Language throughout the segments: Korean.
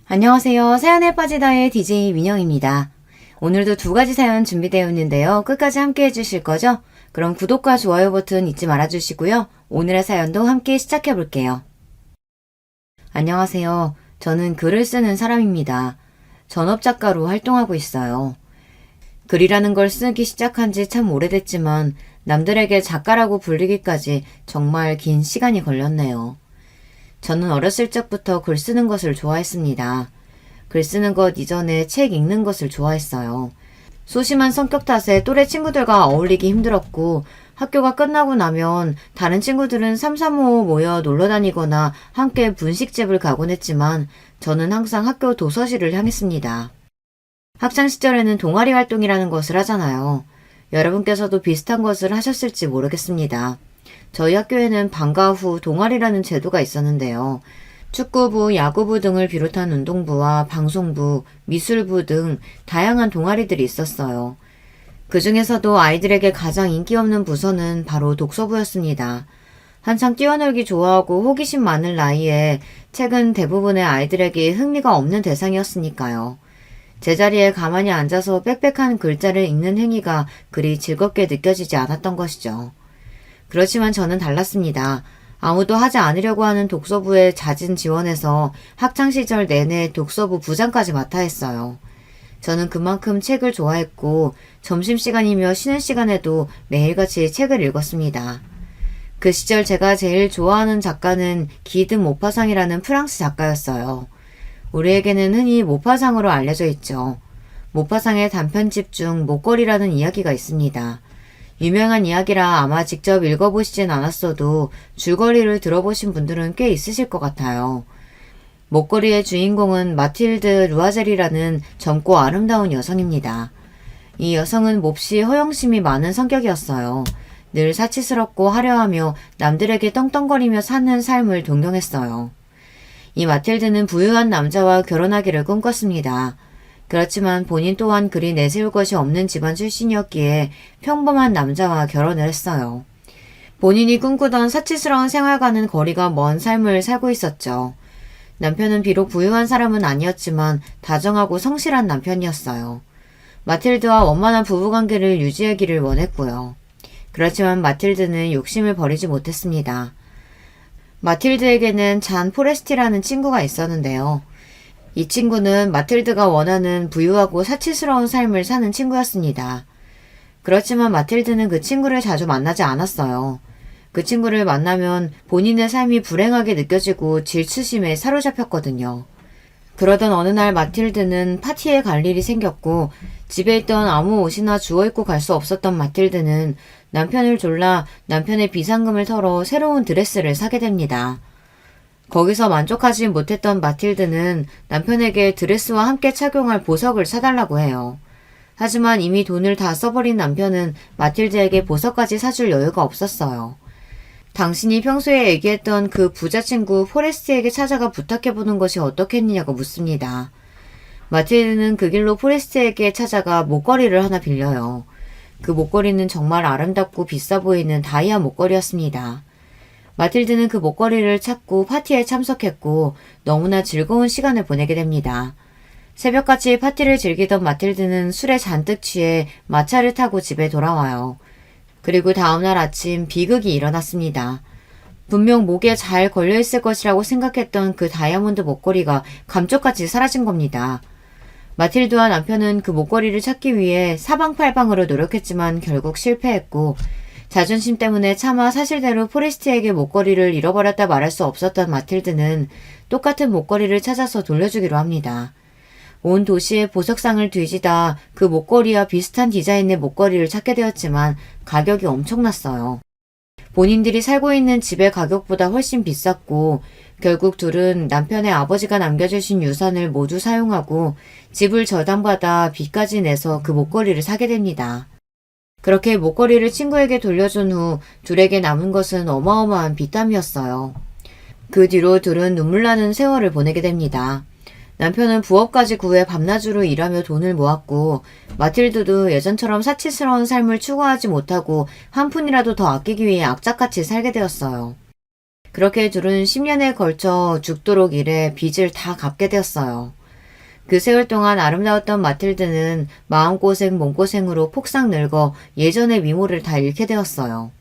안녕하세요. 사연에 빠지다의 DJ 민영입니다. 오늘도 두 가지 사연 준비되어 있는데요. 끝까지 함께 해주실 거죠? 그럼 구독과 좋아요 버튼 잊지 말아주시고요. 오늘의 사연도 함께 시작해 볼게요. 안녕하세요. 저는 글을 쓰는 사람입니다. 전업작가로 활동하고 있어요. 글이라는 걸 쓰기 시작한 지 참 오래됐지만 남들에게 작가라고 불리기까지 정말 긴 시간이 걸렸네요. 저는 어렸을 적부터 글 쓰는 것을 좋아했습니다. 글 쓰는 것 이전에 책 읽는 것을 좋아했어요. 소심한 성격 탓에 또래 친구들과 어울리기 힘들었고 학교가 끝나고 나면 다른 친구들은 삼삼오오 모여 놀러 다니거나 함께 분식집을 가곤 했지만 저는 항상 학교 도서실을 향했습니다. 학창시절에는 동아리 활동이라는 것을 하잖아요. 여러분께서도 비슷한 것을 하셨을지 모르겠습니다. 저희 학교에는 방과 후 동아리라는 제도가 있었는데요. 축구부, 야구부 등을 비롯한 운동부와 방송부, 미술부 등 다양한 동아리들이 있었어요. 그 중에서도 아이들에게 가장 인기 없는 부서는 바로 독서부였습니다. 한창 뛰어놀기 좋아하고 호기심 많은 나이에 책은 대부분의 아이들에게 흥미가 없는 대상이었으니까요. 제자리에 가만히 앉아서 빽빽한 글자를 읽는 행위가 그리 즐겁게 느껴지지 않았던 것이죠. 그렇지만 저는 달랐습니다. 아무도 하지 않으려고 하는 독서부에 잦은 지원해서 학창시절 내내 독서부 부장까지 맡아 했어요. 저는 그만큼 책을 좋아했고 점심시간이며 쉬는 시간에도 매일같이 책을 읽었습니다. 그 시절 제가 제일 좋아하는 작가는 기드 모파상이라는 프랑스 작가였어요. 우리에게는 흔히 모파상으로 알려져 있죠. 모파상의 단편집 중 목걸이라는 이야기가 있습니다. 유명한 이야기라 아마 직접 읽어보시진 않았어도 줄거리를 들어보신 분들은 꽤 있으실 것 같아요. 목걸이의 주인공은 마틸드 루아젤이라는 젊고 아름다운 여성입니다. 이 여성은 몹시 허영심이 많은 성격이었어요. 늘 사치스럽고 화려하며 남들에게 떵떵거리며 사는 삶을 동경했어요. 이 마틸드는 부유한 남자와 결혼하기를 꿈꿨습니다. 그렇지만 본인 또한 그리 내세울 것이 없는 집안 출신이었기에 평범한 남자와 결혼을 했어요. 본인이 꿈꾸던 사치스러운 생활과는 거리가 먼 삶을 살고 있었죠. 남편은 비록 부유한 사람은 아니었지만 다정하고 성실한 남편이었어요. 마틸드와 원만한 부부관계를 유지하기를 원했고요. 그렇지만 마틸드는 욕심을 버리지 못했습니다. 마틸드에게는 잔 포레스티라는 친구가 있었는데요. 이 친구는 마틸드가 원하는 부유하고 사치스러운 삶을 사는 친구였습니다. 그렇지만 마틸드는 그 친구를 자주 만나지 않았어요. 그 친구를 만나면 본인의 삶이 불행하게 느껴지고 질투심에 사로잡혔거든요. 그러던 어느 날 마틸드는 파티에 갈 일이 생겼고 집에 있던 아무 옷이나 주워입고 갈 수 없었던 마틸드는 남편을 졸라 남편의 비상금을 털어 새로운 드레스를 사게 됩니다. 거기서 만족하지 못했던 마틸드는 남편에게 드레스와 함께 착용할 보석을 사달라고 해요. 하지만 이미 돈을 다 써버린 남편은 마틸드에게 보석까지 사줄 여유가 없었어요. 당신이 평소에 얘기했던 그 부자친구 포레스트에게 찾아가 부탁해보는 것이 어떻겠느냐고 묻습니다. 마틸드는 그 길로 포레스트에게 찾아가 목걸이를 하나 빌려요. 그 목걸이는 정말 아름답고 비싸 보이는 다이아 목걸이였습니다. 마틸드는 그 목걸이를 찾고 파티에 참석했고 너무나 즐거운 시간을 보내게 됩니다. 새벽같이 파티를 즐기던 마틸드는 술에 잔뜩 취해 마차를 타고 집에 돌아와요. 그리고 다음날 아침 비극이 일어났습니다. 분명 목에 잘 걸려있을 것이라고 생각했던 그 다이아몬드 목걸이가 감쪽같이 사라진 겁니다. 마틸드와 남편은 그 목걸이를 찾기 위해 사방팔방으로 노력했지만 결국 실패했고 자존심 때문에 차마 사실대로 포레스트에게 목걸이를 잃어버렸다 말할 수 없었던 마틸드는 똑같은 목걸이를 찾아서 돌려주기로 합니다. 온 도시의 보석상을 뒤지다 그 목걸이와 비슷한 디자인의 목걸이를 찾게 되었지만 가격이 엄청났어요. 본인들이 살고 있는 집의 가격보다 훨씬 비쌌고 결국 둘은 남편의 아버지가 남겨주신 유산을 모두 사용하고 집을 저당받아 빚까지 내서 그 목걸이를 사게 됩니다. 그렇게 목걸이를 친구에게 돌려준 후 둘에게 남은 것은 어마어마한 빚담이었어요. 그 뒤로 둘은 눈물나는 세월을 보내게 됩니다. 남편은 부업까지 구해 밤낮으로 일하며 돈을 모았고 마틸드도 예전처럼 사치스러운 삶을 추구하지 못하고 한 푼이라도 더 아끼기 위해 악착같이 살게 되었어요. 그렇게 둘은 10년에 걸쳐 죽도록 일해 빚을 다 갚게 되었어요. 그 세월 동안 아름다웠던 마틸드는 마음고생 몸고생으로 폭삭 늙어 예전의 미모를 다 잃게 되었어요.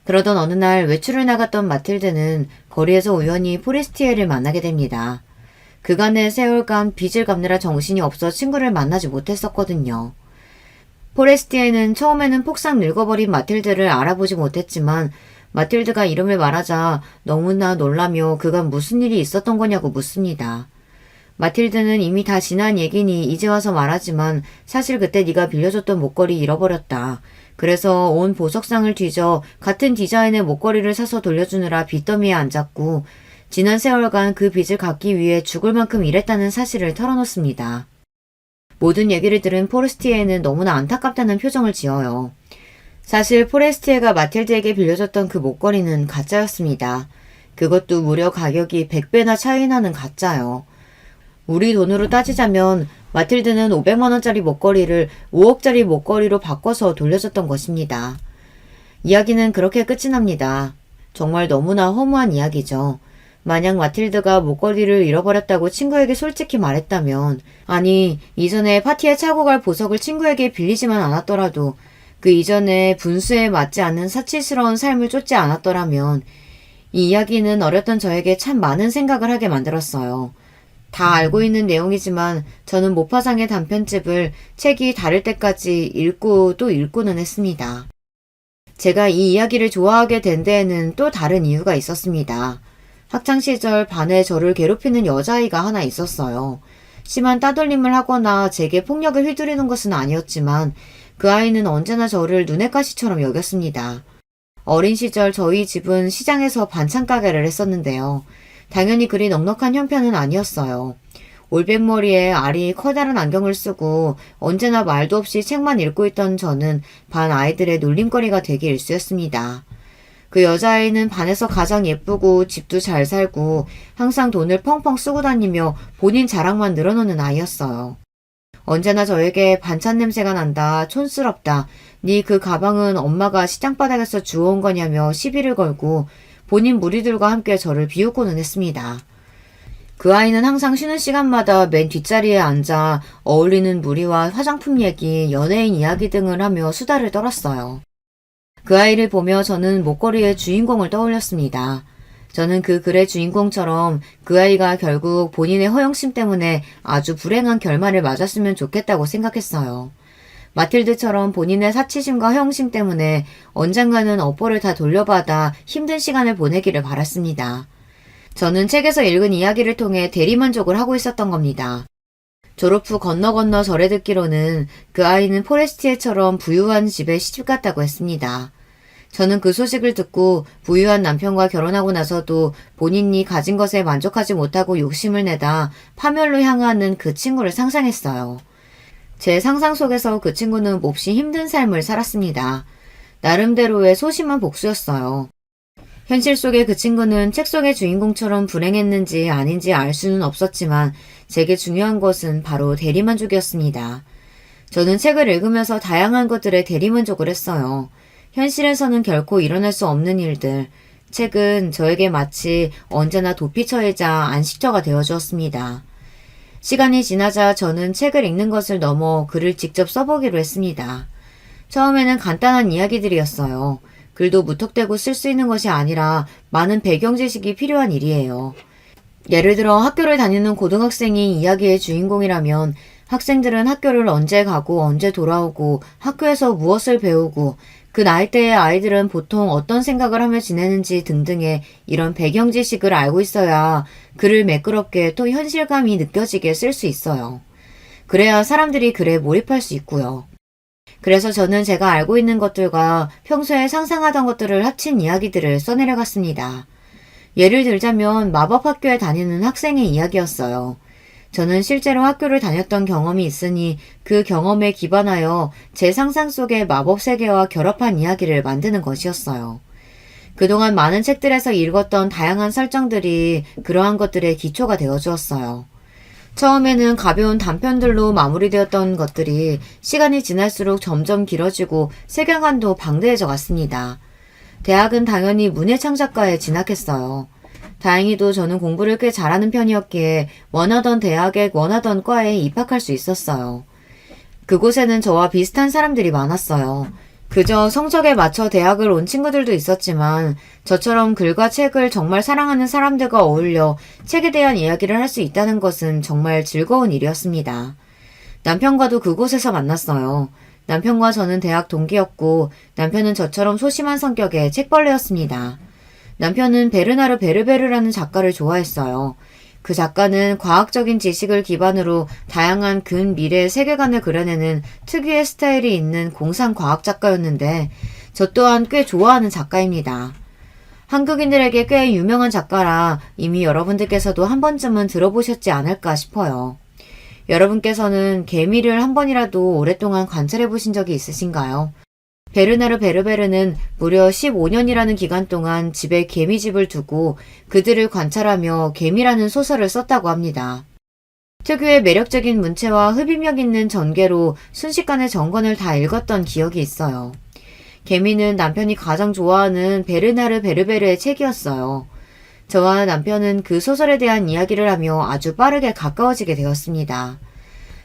그러던 어느 날 외출을 나갔던 마틸드는 거리에서 우연히 포레스티에를 만나게 됩니다. 그간의 세월간 빚을 갚느라 정신이 없어 친구를 만나지 못했었거든요. 포레스티에는 처음에는 폭삭 늙어버린 마틸드를 알아보지 못했지만 마틸드가 이름을 말하자 너무나 놀라며 그간 무슨 일이 있었던 거냐고 묻습니다. 마틸드는 이미 다 지난 얘기니 이제 와서 말하지만 사실 그때 네가 빌려줬던 목걸이 잃어버렸다. 그래서 온 보석상을 뒤져 같은 디자인의 목걸이를 사서 돌려주느라 빚더미에 앉았고 지난 세월간 그 빚을 갚기 위해 죽을 만큼 일했다는 사실을 털어놓습니다. 모든 얘기를 들은 포레스티에는 너무나 안타깝다는 표정을 지어요. 사실 포레스티에가 마틸드에게 빌려줬던 그 목걸이는 가짜였습니다. 그것도 무려 가격이 100배나 차이 나는 가짜요. 우리 돈으로 따지자면 마틸드는 500만원짜리 목걸이를 5억짜리 목걸이로 바꿔서 돌려줬던 것입니다. 이야기는 그렇게 끝이 납니다. 정말 너무나 허무한 이야기죠. 만약 마틸드가 목걸이를 잃어버렸다고 친구에게 솔직히 말했다면, 아니 이전에 파티에 차고 갈 보석을 친구에게 빌리지만 않았더라도 그 이전에 분수에 맞지 않는 사치스러운 삶을 쫓지 않았더라면 이 이야기는 어렸던 저에게 참 많은 생각을 하게 만들었어요. 다 알고 있는 내용이지만 저는 모파상의 단편집을 책이 다를 때까지 읽고 또 읽고는 했습니다. 제가 이 이야기를 좋아하게 된 데에는 또 다른 이유가 있었습니다. 학창시절 반에 저를 괴롭히는 여자아이가 하나 있었어요. 심한 따돌림을 하거나 제게 폭력을 휘두르는 것은 아니었지만 그 아이는 언제나 저를 눈의 가시처럼 여겼습니다. 어린 시절 저희 집은 시장에서 반찬 가게를 했었는데요. 당연히 그리 넉넉한 형편은 아니었어요. 올백머리에 알이 커다란 안경을 쓰고 언제나 말도 없이 책만 읽고 있던 저는 반 아이들의 놀림거리가 되기 일쑤였습니다. 그 여자아이는 반에서 가장 예쁘고 집도 잘 살고 항상 돈을 펑펑 쓰고 다니며 본인 자랑만 늘어놓는 아이였어요. 언제나 저에게 반찬 냄새가 난다, 촌스럽다, 네 그 가방은 엄마가 시장바닥에서 주워온 거냐며 시비를 걸고 본인 무리들과 함께 저를 비웃고는 했습니다. 그 아이는 항상 쉬는 시간마다 맨 뒷자리에 앉아 어울리는 무리와 화장품 얘기, 연예인 이야기 등을 하며 수다를 떨었어요. 그 아이를 보며 저는 목걸이의 주인공을 떠올렸습니다. 저는 그 글의 주인공처럼 그 아이가 결국 본인의 허영심 때문에 아주 불행한 결말을 맞았으면 좋겠다고 생각했어요. 마틸드처럼 본인의 사치심과 허영심 때문에 언젠가는 업보를 다 돌려받아 힘든 시간을 보내기를 바랐습니다. 저는 책에서 읽은 이야기를 통해 대리만족을 하고 있었던 겁니다. 졸업 후 건너 절에 듣기로는 그 아이는 포레스티에처럼 부유한 집에 시집갔다고 했습니다. 저는 그 소식을 듣고 부유한 남편과 결혼하고 나서도 본인이 가진 것에 만족하지 못하고 욕심을 내다 파멸로 향하는 그 친구를 상상했어요. 제 상상 속에서 그 친구는 몹시 힘든 삶을 살았습니다. 나름대로의 소심한 복수였어요. 현실 속의 그 친구는 책 속의 주인공처럼 불행했는지 아닌지 알 수는 없었지만 제게 중요한 것은 바로 대리만족이었습니다. 저는 책을 읽으면서 다양한 것들에 대리만족을 했어요. 현실에서는 결코 일어날 수 없는 일들. 책은 저에게 마치 언제나 도피처이자 안식처가 되어주었습니다. 시간이 지나자 저는 책을 읽는 것을 넘어 글을 직접 써보기로 했습니다. 처음에는 간단한 이야기들이었어요. 글도 무턱대고 쓸 수 있는 것이 아니라 많은 배경 지식이 필요한 일이에요. 예를 들어 학교를 다니는 고등학생이 이야기의 주인공이라면 학생들은 학교를 언제 가고 언제 돌아오고 학교에서 무엇을 배우고 그 나이대의 아이들은 보통 어떤 생각을 하며 지내는지 등등의 이런 배경 지식을 알고 있어야 글을 매끄럽게 또 현실감이 느껴지게 쓸 수 있어요. 그래야 사람들이 글에 몰입할 수 있고요. 그래서 저는 제가 알고 있는 것들과 평소에 상상하던 것들을 합친 이야기들을 써내려갔습니다. 예를 들자면 마법학교에 다니는 학생의 이야기였어요. 저는 실제로 학교를 다녔던 경험이 있으니 그 경험에 기반하여 제 상상 속의 마법 세계와 결합한 이야기를 만드는 것이었어요. 그동안 많은 책들에서 읽었던 다양한 설정들이 그러한 것들의 기초가 되어주었어요. 처음에는 가벼운 단편들로 마무리되었던 것들이 시간이 지날수록 점점 길어지고 세계관도 방대해져 갔습니다. 대학은 당연히 문예창작과에 진학했어요. 다행히도 저는 공부를 꽤 잘하는 편이었기에 원하던 대학에 원하던 과에 입학할 수 있었어요. 그곳에는 저와 비슷한 사람들이 많았어요. 그저 성적에 맞춰 대학을 온 친구들도 있었지만 저처럼 글과 책을 정말 사랑하는 사람들과 어울려 책에 대한 이야기를 할 수 있다는 것은 정말 즐거운 일이었습니다. 남편과도 그곳에서 만났어요. 남편과 저는 대학 동기였고 남편은 저처럼 소심한 성격의 책벌레였습니다. 남편은 베르나르 베르베르라는 작가를 좋아했어요. 그 작가는 과학적인 지식을 기반으로 다양한 근미래 세계관을 그려내는 특유의 스타일이 있는 공상과학 작가였는데 저 또한 꽤 좋아하는 작가입니다. 한국인들에게 꽤 유명한 작가라 이미 여러분들께서도 한 번쯤은 들어보셨지 않을까 싶어요. 여러분께서는 개미를 한 번이라도 오랫동안 관찰해 보신 적이 있으신가요? 베르나르 베르베르는 무려 15년이라는 기간 동안 집에 개미집을 두고 그들을 관찰하며 개미라는 소설을 썼다고 합니다. 특유의 매력적인 문체와 흡입력 있는 전개로 순식간에 전권을 다 읽었던 기억이 있어요. 개미는 남편이 가장 좋아하는 베르나르 베르베르의 책이었어요. 저와 남편은 그 소설에 대한 이야기를 하며 아주 빠르게 가까워지게 되었습니다.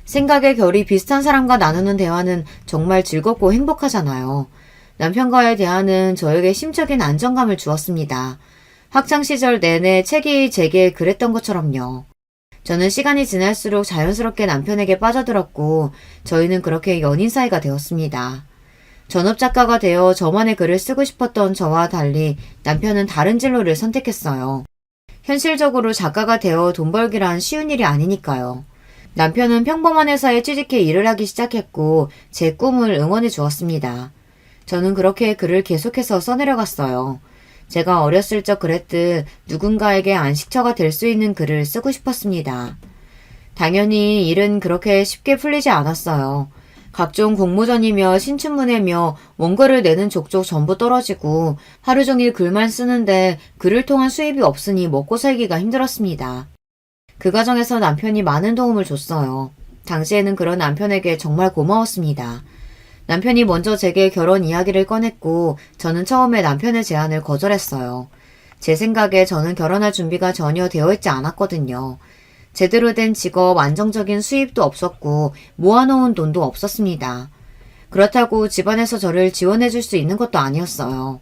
생각의 결이 비슷한 사람과 나누는 대화는 정말 즐겁고 행복하잖아요. 남편과의 대화는 저에게 심적인 안정감을 주었습니다. 학창시절 내내 책이 제게 그랬던 것처럼요. 저는 시간이 지날수록 자연스럽게 남편에게 빠져들었고 저희는 그렇게 연인 사이가 되었습니다. 전업작가가 되어 저만의 글을 쓰고 싶었던 저와 달리 남편은 다른 진로를 선택했어요. 현실적으로 작가가 되어 돈 벌기란 쉬운 일이 아니니까요. 남편은 평범한 회사에 취직해 일을 하기 시작했고 제 꿈을 응원해 주었습니다. 저는 그렇게 글을 계속해서 써내려갔어요. 제가 어렸을 적 그랬듯 누군가에게 안식처가 될 수 있는 글을 쓰고 싶었습니다. 당연히 일은 그렇게 쉽게 풀리지 않았어요. 각종 공모전이며 신춘문예며 원고를 내는 족족 전부 떨어지고 하루 종일 글만 쓰는데 글을 통한 수입이 없으니 먹고 살기가 힘들었습니다. 그 과정에서 남편이 많은 도움을 줬어요. 당시에는 그런 남편에게 정말 고마웠습니다. 남편이 먼저 제게 결혼 이야기를 꺼냈고 저는 처음에 남편의 제안을 거절했어요. 제 생각에 저는 결혼할 준비가 전혀 되어 있지 않았거든요. 제대로 된 직업, 안정적인 수입도 없었고 모아놓은 돈도 없었습니다. 그렇다고 집안에서 저를 지원해줄 수 있는 것도 아니었어요.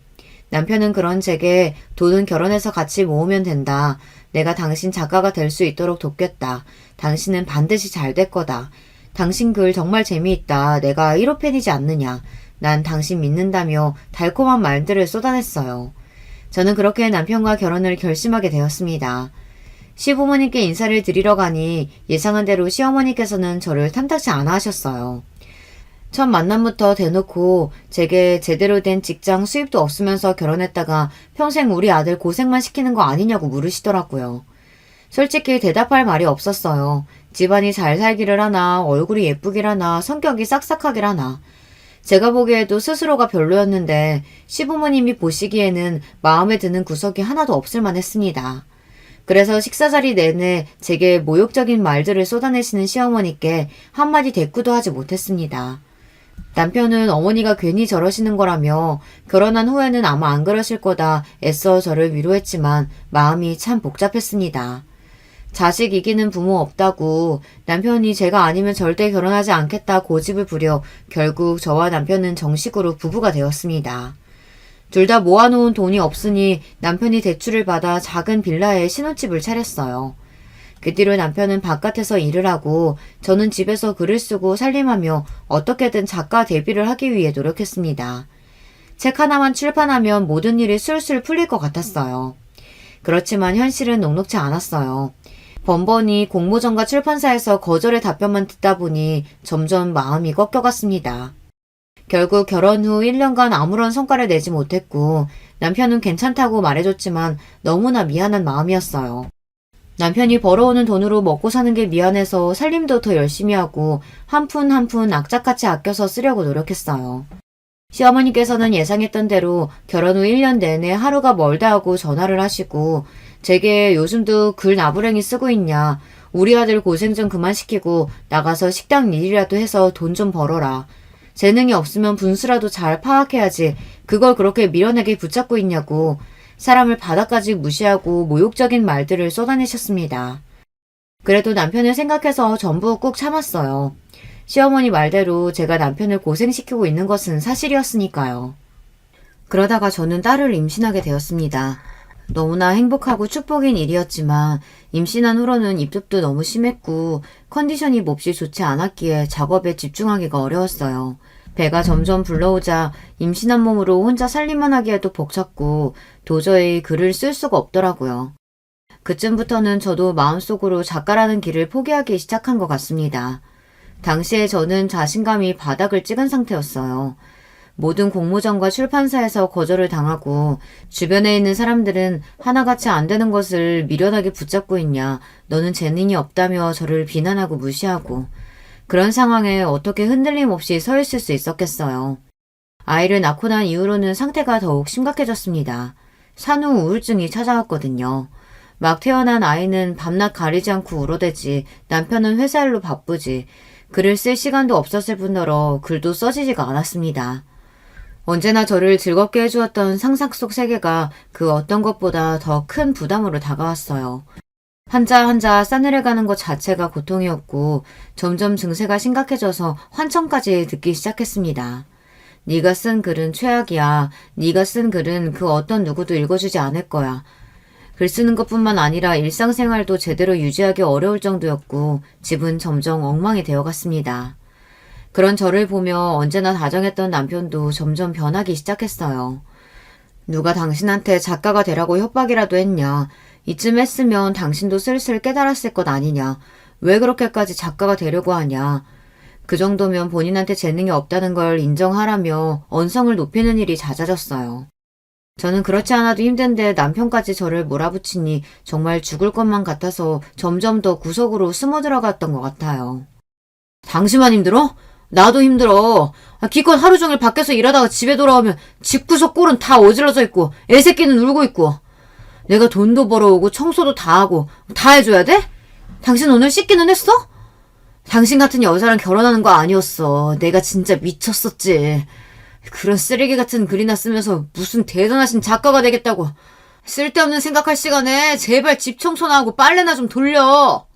남편은 그런 제게 돈은 결혼해서 같이 모으면 된다. 내가 당신 작가가 될 수 있도록 돕겠다. 당신은 반드시 잘 될 거다. 당신 글 정말 재미있다. 내가 1호 팬이지 않느냐. 난 당신 믿는다며 달콤한 말들을 쏟아냈어요. 저는 그렇게 남편과 결혼을 결심하게 되었습니다. 시부모님께 인사를 드리러 가니 예상한 대로 시어머니께서는 저를 탐탁지 않아 하셨어요. 첫 만남부터 대놓고 제게 제대로 된 직장 수입도 없으면서 결혼했다가 평생 우리 아들 고생만 시키는 거 아니냐고 물으시더라고요. 솔직히 대답할 말이 없었어요. 집안이 잘 살기를 하나, 얼굴이 예쁘길 하나, 성격이 싹싹하길 하나. 제가 보기에도 스스로가 별로였는데 시부모님이 보시기에는 마음에 드는 구석이 하나도 없을 만했습니다. 그래서 식사 자리 내내 제게 모욕적인 말들을 쏟아내시는 시어머니께 한마디 대꾸도 하지 못했습니다. 남편은 어머니가 괜히 저러시는 거라며 결혼한 후에는 아마 안 그러실 거다 애써 저를 위로했지만 마음이 참 복잡했습니다. 자식 이기는 부모 없다고 남편이 제가 아니면 절대 결혼하지 않겠다 고집을 부려 결국 저와 남편은 정식으로 부부가 되었습니다. 둘 다 모아놓은 돈이 없으니 남편이 대출을 받아 작은 빌라에 신혼집을 차렸어요. 그 뒤로 남편은 바깥에서 일을 하고 저는 집에서 글을 쓰고 살림하며 어떻게든 작가 데뷔를 하기 위해 노력했습니다. 책 하나만 출판하면 모든 일이 술술 풀릴 것 같았어요. 그렇지만 현실은 녹록지 않았어요. 번번이 공모전과 출판사에서 거절의 답변만 듣다 보니 점점 마음이 꺾여갔습니다. 결국 결혼 후 1년간 아무런 성과를 내지 못했고 남편은 괜찮다고 말해줬지만 너무나 미안한 마음이었어요. 남편이 벌어오는 돈으로 먹고 사는 게 미안해서 살림도 더 열심히 하고 한 푼 한 푼 악착같이 아껴서 쓰려고 노력했어요. 시어머니께서는 예상했던 대로 결혼 후 1년 내내 하루가 멀다 하고 전화를 하시고 제게 요즘도 글 나부랭이 쓰고 있냐. 우리 아들 고생 좀 그만 시키고 나가서 식당 일이라도 해서 돈 좀 벌어라. 재능이 없으면 분수라도 잘 파악해야지. 그걸 그렇게 미련하게 붙잡고 있냐고. 사람을 바닥까지 무시하고 모욕적인 말들을 쏟아내셨습니다. 그래도 남편을 생각해서 전부 꾹 참았어요. 시어머니 말대로 제가 남편을 고생시키고 있는 것은 사실이었으니까요. 그러다가 저는 딸을 임신하게 되었습니다. 너무나 행복하고 축복인 일이었지만 임신한 후로는 입덧도 너무 심했고 컨디션이 몹시 좋지 않았기에 작업에 집중하기가 어려웠어요. 배가 점점 불러오자 임신한 몸으로 혼자 살림만 하기에도 벅찼고 도저히 글을 쓸 수가 없더라고요. 그쯤부터는 저도 마음속으로 작가라는 길을 포기하기 시작한 것 같습니다. 당시에 저는 자신감이 바닥을 찍은 상태였어요. 모든 공모전과 출판사에서 거절을 당하고 주변에 있는 사람들은 하나같이 안 되는 것을 미련하게 붙잡고 있냐, 너는 재능이 없다며 저를 비난하고 무시하고 그런 상황에 어떻게 흔들림 없이 서 있을 수 있었겠어요. 아이를 낳고 난 이후로는 상태가 더욱 심각해졌습니다. 산후 우울증이 찾아왔거든요. 막 태어난 아이는 밤낮 가리지 않고 울어대지, 남편은 회사 일로 바쁘지, 글을 쓸 시간도 없었을 뿐더러 글도 써지지가 않았습니다. 언제나 저를 즐겁게 해주었던 상상 속 세계가 그 어떤 것보다 더 큰 부담으로 다가왔어요. 한자 한자 싸늘해가는 것 자체가 고통이었고 점점 증세가 심각해져서 환청까지 듣기 시작했습니다. 네가 쓴 글은 최악이야. 네가 쓴 글은 그 어떤 누구도 읽어주지 않을 거야. 글 쓰는 것뿐만 아니라 일상생활도 제대로 유지하기 어려울 정도였고 집은 점점 엉망이 되어갔습니다. 그런 저를 보며 언제나 다정했던 남편도 점점 변하기 시작했어요. 누가 당신한테 작가가 되라고 협박이라도 했냐. 이쯤 했으면 당신도 슬슬 깨달았을 것 아니냐. 왜 그렇게까지 작가가 되려고 하냐. 그 정도면 본인한테 재능이 없다는 걸 인정하라며 언성을 높이는 일이 잦아졌어요. 저는 그렇지 않아도 힘든데 남편까지 저를 몰아붙이니 정말 죽을 것만 같아서 점점 더 구석으로 숨어 들어갔던 것 같아요. 당신만 힘들어? 나도 힘들어. 기껏 하루 종일 밖에서 일하다가 집에 돌아오면 집구석 꼴은 다 어질러져 있고 애새끼는 울고 있고 내가 돈도 벌어오고 청소도 다 하고 다 해줘야 돼? 당신 오늘 씻기는 했어? 당신 같은 여자랑 결혼하는 거 아니었어. 내가 진짜 미쳤었지. 그런 쓰레기 같은 글이나 쓰면서 무슨 대단하신 작가가 되겠다고. 쓸데없는 생각할 시간에 제발 집 청소나 하고 빨래나 좀 돌려.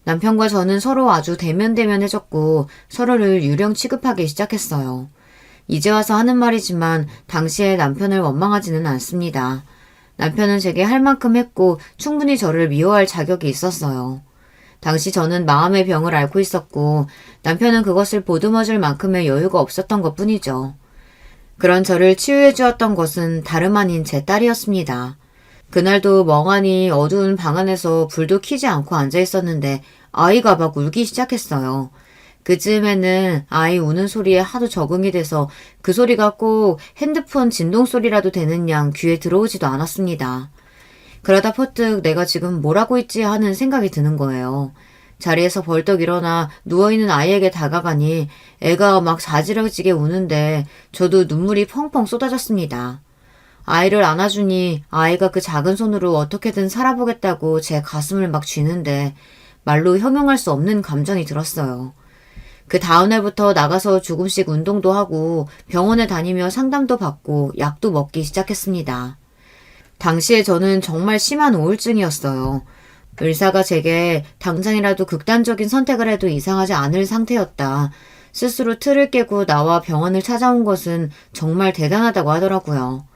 남편과 저는 서로 아주 대면대면해졌고 서로를 유령 취급하기 시작했어요. 이제 와서 하는 말이지만 당시에 남편을 원망하지는 않습니다. 남편은 제게 할 만큼 했고 충분히 저를 미워할 자격이 있었어요. 당시 저는 마음의 병을 앓고 있었고 남편은 그것을 보듬어줄 만큼의 여유가 없었던 것뿐이죠. 그런 저를 치유해 주었던 것은 다름 아닌 제 딸이었습니다. 그날도 멍하니 어두운 방 안에서 불도 켜지 않고 앉아 있었는데 아이가 막 울기 시작했어요. 그쯤에는 아이 우는 소리에 하도 적응이 돼서 그 소리가 꼭 핸드폰 진동 소리라도 되는 양 귀에 들어오지도 않았습니다. 그러다 퍼뜩 내가 지금 뭘 하고 있지 하는 생각이 드는 거예요. 자리에서 벌떡 일어나 누워있는 아이에게 다가가니 애가 막 자지러지게 우는데 저도 눈물이 펑펑 쏟아졌습니다. 아이를 안아주니 아이가 그 작은 손으로 어떻게든 살아보겠다고 제 가슴을 막 쥐는데 말로 형용할 수 없는 감정이 들었어요. 그 다음날부터 나가서 조금씩 운동도 하고 병원에 다니며 상담도 받고 약도 먹기 시작했습니다. 당시에 저는 정말 심한 우울증이었어요. 의사가 제게 당장이라도 극단적인 선택을 해도 이상하지 않을 상태였다. 스스로 틀을 깨고 나와 병원을 찾아온 것은 정말 대단하다고 하더라고요.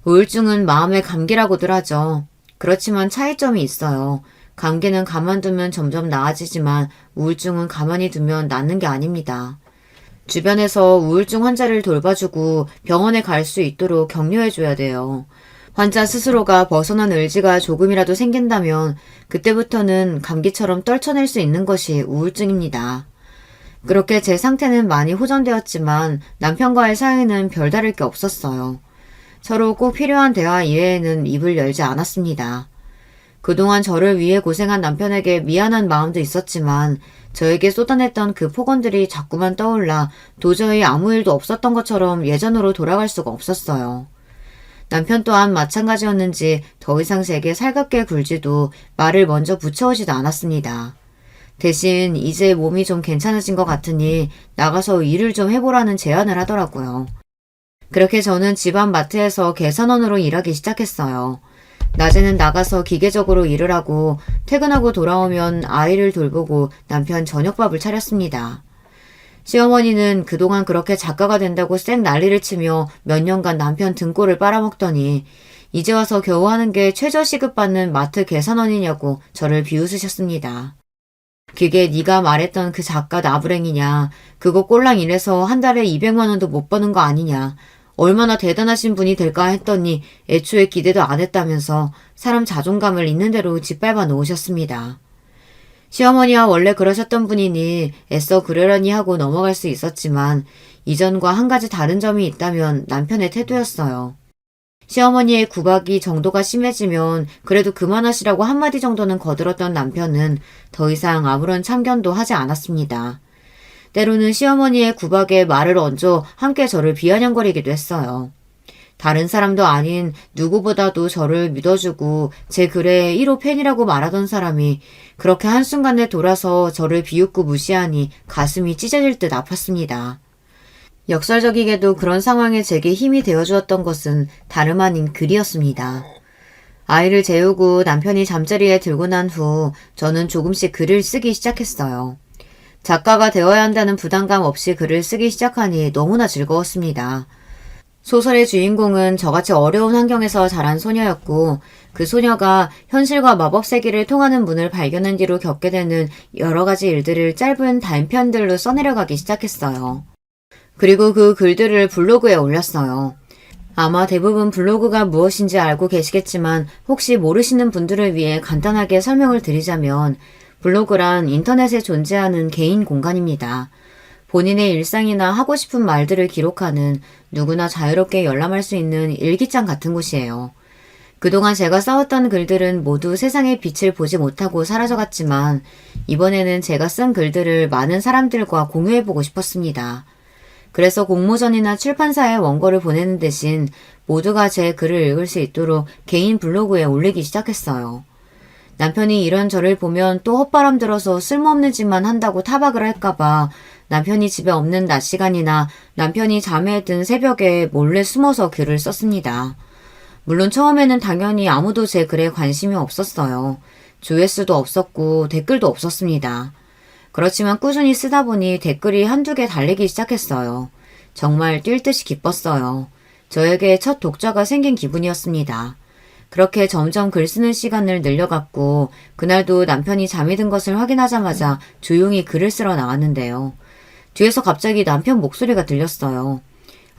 우울증은 마음의 감기라고들 하죠. 그렇지만 차이점이 있어요. 감기는 가만두면 점점 나아지지만 우울증은 가만히 두면 낫는 게 아닙니다. 주변에서 우울증 환자를 돌봐주고 병원에 갈 수 있도록 격려해줘야 돼요. 환자 스스로가 벗어난 의지가 조금이라도 생긴다면 그때부터는 감기처럼 떨쳐낼 수 있는 것이 우울증입니다. 그렇게 제 상태는 많이 호전되었지만 남편과의 사이는 별다를 게 없었어요. 서로 꼭 필요한 대화 이외에는 입을 열지 않았습니다. 그동안 저를 위해 고생한 남편에게 미안한 마음도 있었지만 저에게 쏟아냈던 그 폭언들이 자꾸만 떠올라 도저히 아무 일도 없었던 것처럼 예전으로 돌아갈 수가 없었어요. 남편 또한 마찬가지였는지 더 이상 제게 살갑게 굴지도 말을 먼저 붙여오지도 않았습니다. 대신 이제 몸이 좀 괜찮아진 것 같으니 나가서 일을 좀 해보라는 제안을 하더라고요. 그렇게 저는 집안 마트에서 계산원으로 일하기 시작했어요. 낮에는 나가서 기계적으로 일을 하고 퇴근하고 돌아오면 아이를 돌보고 남편 저녁밥을 차렸습니다. 시어머니는 그동안 그렇게 작가가 된다고 쌩 난리를 치며 몇 년간 남편 등골을 빨아먹더니 이제 와서 겨우 하는 게 최저 시급받는 마트 계산원이냐고 저를 비웃으셨습니다. 그게 네가 말했던 그 작가 나부랭이냐. 그거 꼴랑 일해서 한 달에 200만 원도 못 버는 거 아니냐. 얼마나 대단하신 분이 될까 했더니 애초에 기대도 안 했다면서 사람 자존감을 있는 대로 짓밟아 놓으셨습니다. 시어머니와 원래 그러셨던 분이니 애써 그러려니 하고 넘어갈 수 있었지만 이전과 한 가지 다른 점이 있다면 남편의 태도였어요. 시어머니의 구박이 정도가 심해지면 그래도 그만하시라고 한마디 정도는 거들었던 남편은 더 이상 아무런 참견도 하지 않았습니다. 때로는 시어머니의 구박에 말을 얹어 함께 저를 비아냥거리기도 했어요. 다른 사람도 아닌 누구보다도 저를 믿어주고 제 글에 1호 팬이라고 말하던 사람이 그렇게 한순간에 돌아서 저를 비웃고 무시하니 가슴이 찢어질 듯 아팠습니다. 역설적이게도 그런 상황에 제게 힘이 되어주었던 것은 다름 아닌 글이었습니다. 아이를 재우고 남편이 잠자리에 들고 난 후 저는 조금씩 글을 쓰기 시작했어요. 작가가 되어야 한다는 부담감 없이 글을 쓰기 시작하니 너무나 즐거웠습니다. 소설의 주인공은 저같이 어려운 환경에서 자란 소녀였고 그 소녀가 현실과 마법 세계를 통하는 문을 발견한 뒤로 겪게 되는 여러 가지 일들을 짧은 단편들로 써내려가기 시작했어요. 그리고 그 글들을 블로그에 올렸어요. 아마 대부분 블로그가 무엇인지 알고 계시겠지만 혹시 모르시는 분들을 위해 간단하게 설명을 드리자면 블로그란 인터넷에 존재하는 개인 공간입니다. 본인의 일상이나 하고 싶은 말들을 기록하는 누구나 자유롭게 열람할 수 있는 일기장 같은 곳이에요. 그동안 제가 써왔던 글들은 모두 세상의 빛을 보지 못하고 사라져갔지만 이번에는 제가 쓴 글들을 많은 사람들과 공유해보고 싶었습니다. 그래서 공모전이나 출판사에 원고를 보내는 대신 모두가 제 글을 읽을 수 있도록 개인 블로그에 올리기 시작했어요. 남편이 이런 저를 보면 또 헛바람 들어서 쓸모없는 짓만 한다고 타박을 할까봐 남편이 집에 없는 낮 시간이나 남편이 잠에 든 새벽에 몰래 숨어서 글을 썼습니다. 물론 처음에는 당연히 아무도 제 글에 관심이 없었어요. 조회수도 없었고 댓글도 없었습니다. 그렇지만 꾸준히 쓰다 보니 댓글이 한두 개 달리기 시작했어요. 정말 뛸 듯이 기뻤어요. 저에게 첫 독자가 생긴 기분이었습니다. 그렇게 점점 글 쓰는 시간을 늘려갔고 그날도 남편이 잠이 든 것을 확인하자마자 조용히 글을 쓰러 나왔는데요. 뒤에서 갑자기 남편 목소리가 들렸어요.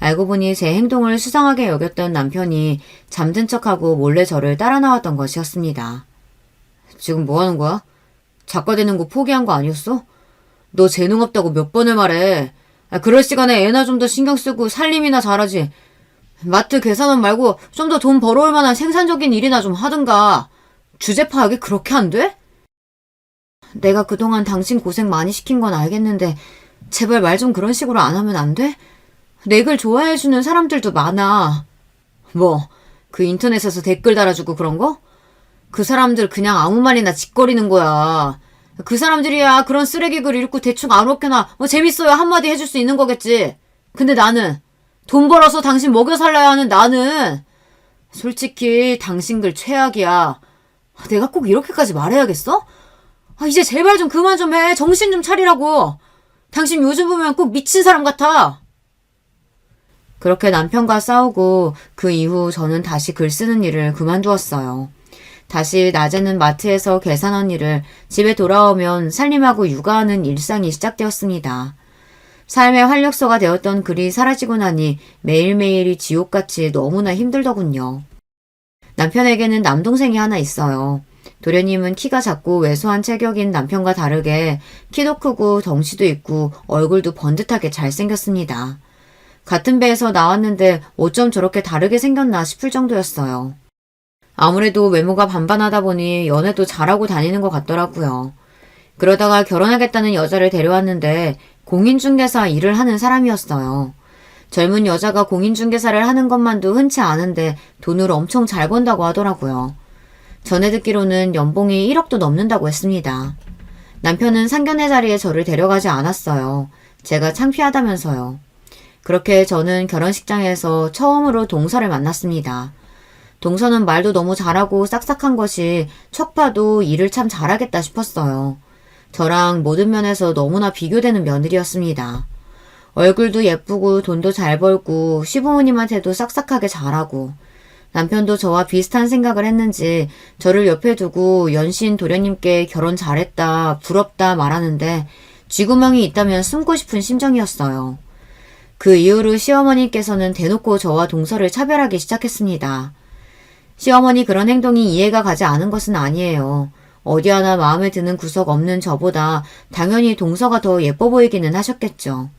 알고 보니 제 행동을 수상하게 여겼던 남편이 잠든 척하고 몰래 저를 따라 나왔던 것이었습니다. 지금 뭐 하는 거야? 작가 되는 거 포기한 거 아니었어? 너 재능 없다고 몇 번을 말해. 그럴 시간에 애나 좀 더 신경 쓰고 살림이나 잘하지. 마트 계산원 말고 좀 더 돈 벌어올 만한 생산적인 일이나 좀 하든가. 주제 파악이 그렇게 안 돼? 내가 그동안 당신 고생 많이 시킨 건 알겠는데 제발 말 좀 그런 식으로 안 하면 안 돼? 내 글 좋아해주는 사람들도 많아. 뭐, 그 인터넷에서 댓글 달아주고 그런 거? 그 사람들 그냥 아무 말이나 짓거리는 거야. 그 사람들이야 그런 쓰레기 글 읽고 대충 아무렇게나 뭐 재밌어요 한마디 해줄 수 있는 거겠지. 근데 나는 돈 벌어서 당신 먹여 살려야 하는 나는 솔직히 당신 글 최악이야. 내가 꼭 이렇게까지 말해야겠어? 이제 제발 좀 그만 좀 해. 정신 좀 차리라고. 당신 요즘 보면 꼭 미친 사람 같아. 그렇게 남편과 싸우고 그 이후 저는 다시 글 쓰는 일을 그만두었어요. 다시 낮에는 마트에서 계산원 일을, 집에 돌아오면 살림하고 육아하는 일상이 시작되었습니다. 삶의 활력소가 되었던 글이 사라지고 나니 매일매일이 지옥같이 너무나 힘들더군요. 남편에게는 남동생이 하나 있어요. 도련님은 키가 작고 왜소한 체격인 남편과 다르게 키도 크고 덩치도 있고 얼굴도 번듯하게 잘생겼습니다. 같은 배에서 나왔는데 어쩜 저렇게 다르게 생겼나 싶을 정도였어요. 아무래도 외모가 반반하다 보니 연애도 잘하고 다니는 것 같더라고요. 그러다가 결혼하겠다는 여자를 데려왔는데 공인중개사 일을 하는 사람이었어요. 젊은 여자가 공인중개사를 하는 것만도 흔치 않은데 돈을 엄청 잘 번다고 하더라고요. 전에 듣기로는 연봉이 1억도 넘는다고 했습니다. 남편은 상견례 자리에 저를 데려가지 않았어요. 제가 창피하다면서요. 그렇게 저는 결혼식장에서 처음으로 동서를 만났습니다. 동서는 말도 너무 잘하고 싹싹한 것이 척 봐도 일을 참 잘하겠다 싶었어요. 저랑 모든 면에서 너무나 비교되는 며느리였습니다. 얼굴도 예쁘고 돈도 잘 벌고 시부모님한테도 싹싹하게 잘하고 남편도 저와 비슷한 생각을 했는지 저를 옆에 두고 연신 도련님께 결혼 잘했다, 부럽다 말하는데 쥐구멍이 있다면 숨고 싶은 심정이었어요. 그 이후로 시어머니께서는 대놓고 저와 동서를 차별하기 시작했습니다. 시어머니 그런 행동이 이해가 가지 않은 것은 아니에요. 어디 하나 마음에 드는 구석 없는 저보다 당연히 동서가 더 예뻐 보이기는 하셨겠죠.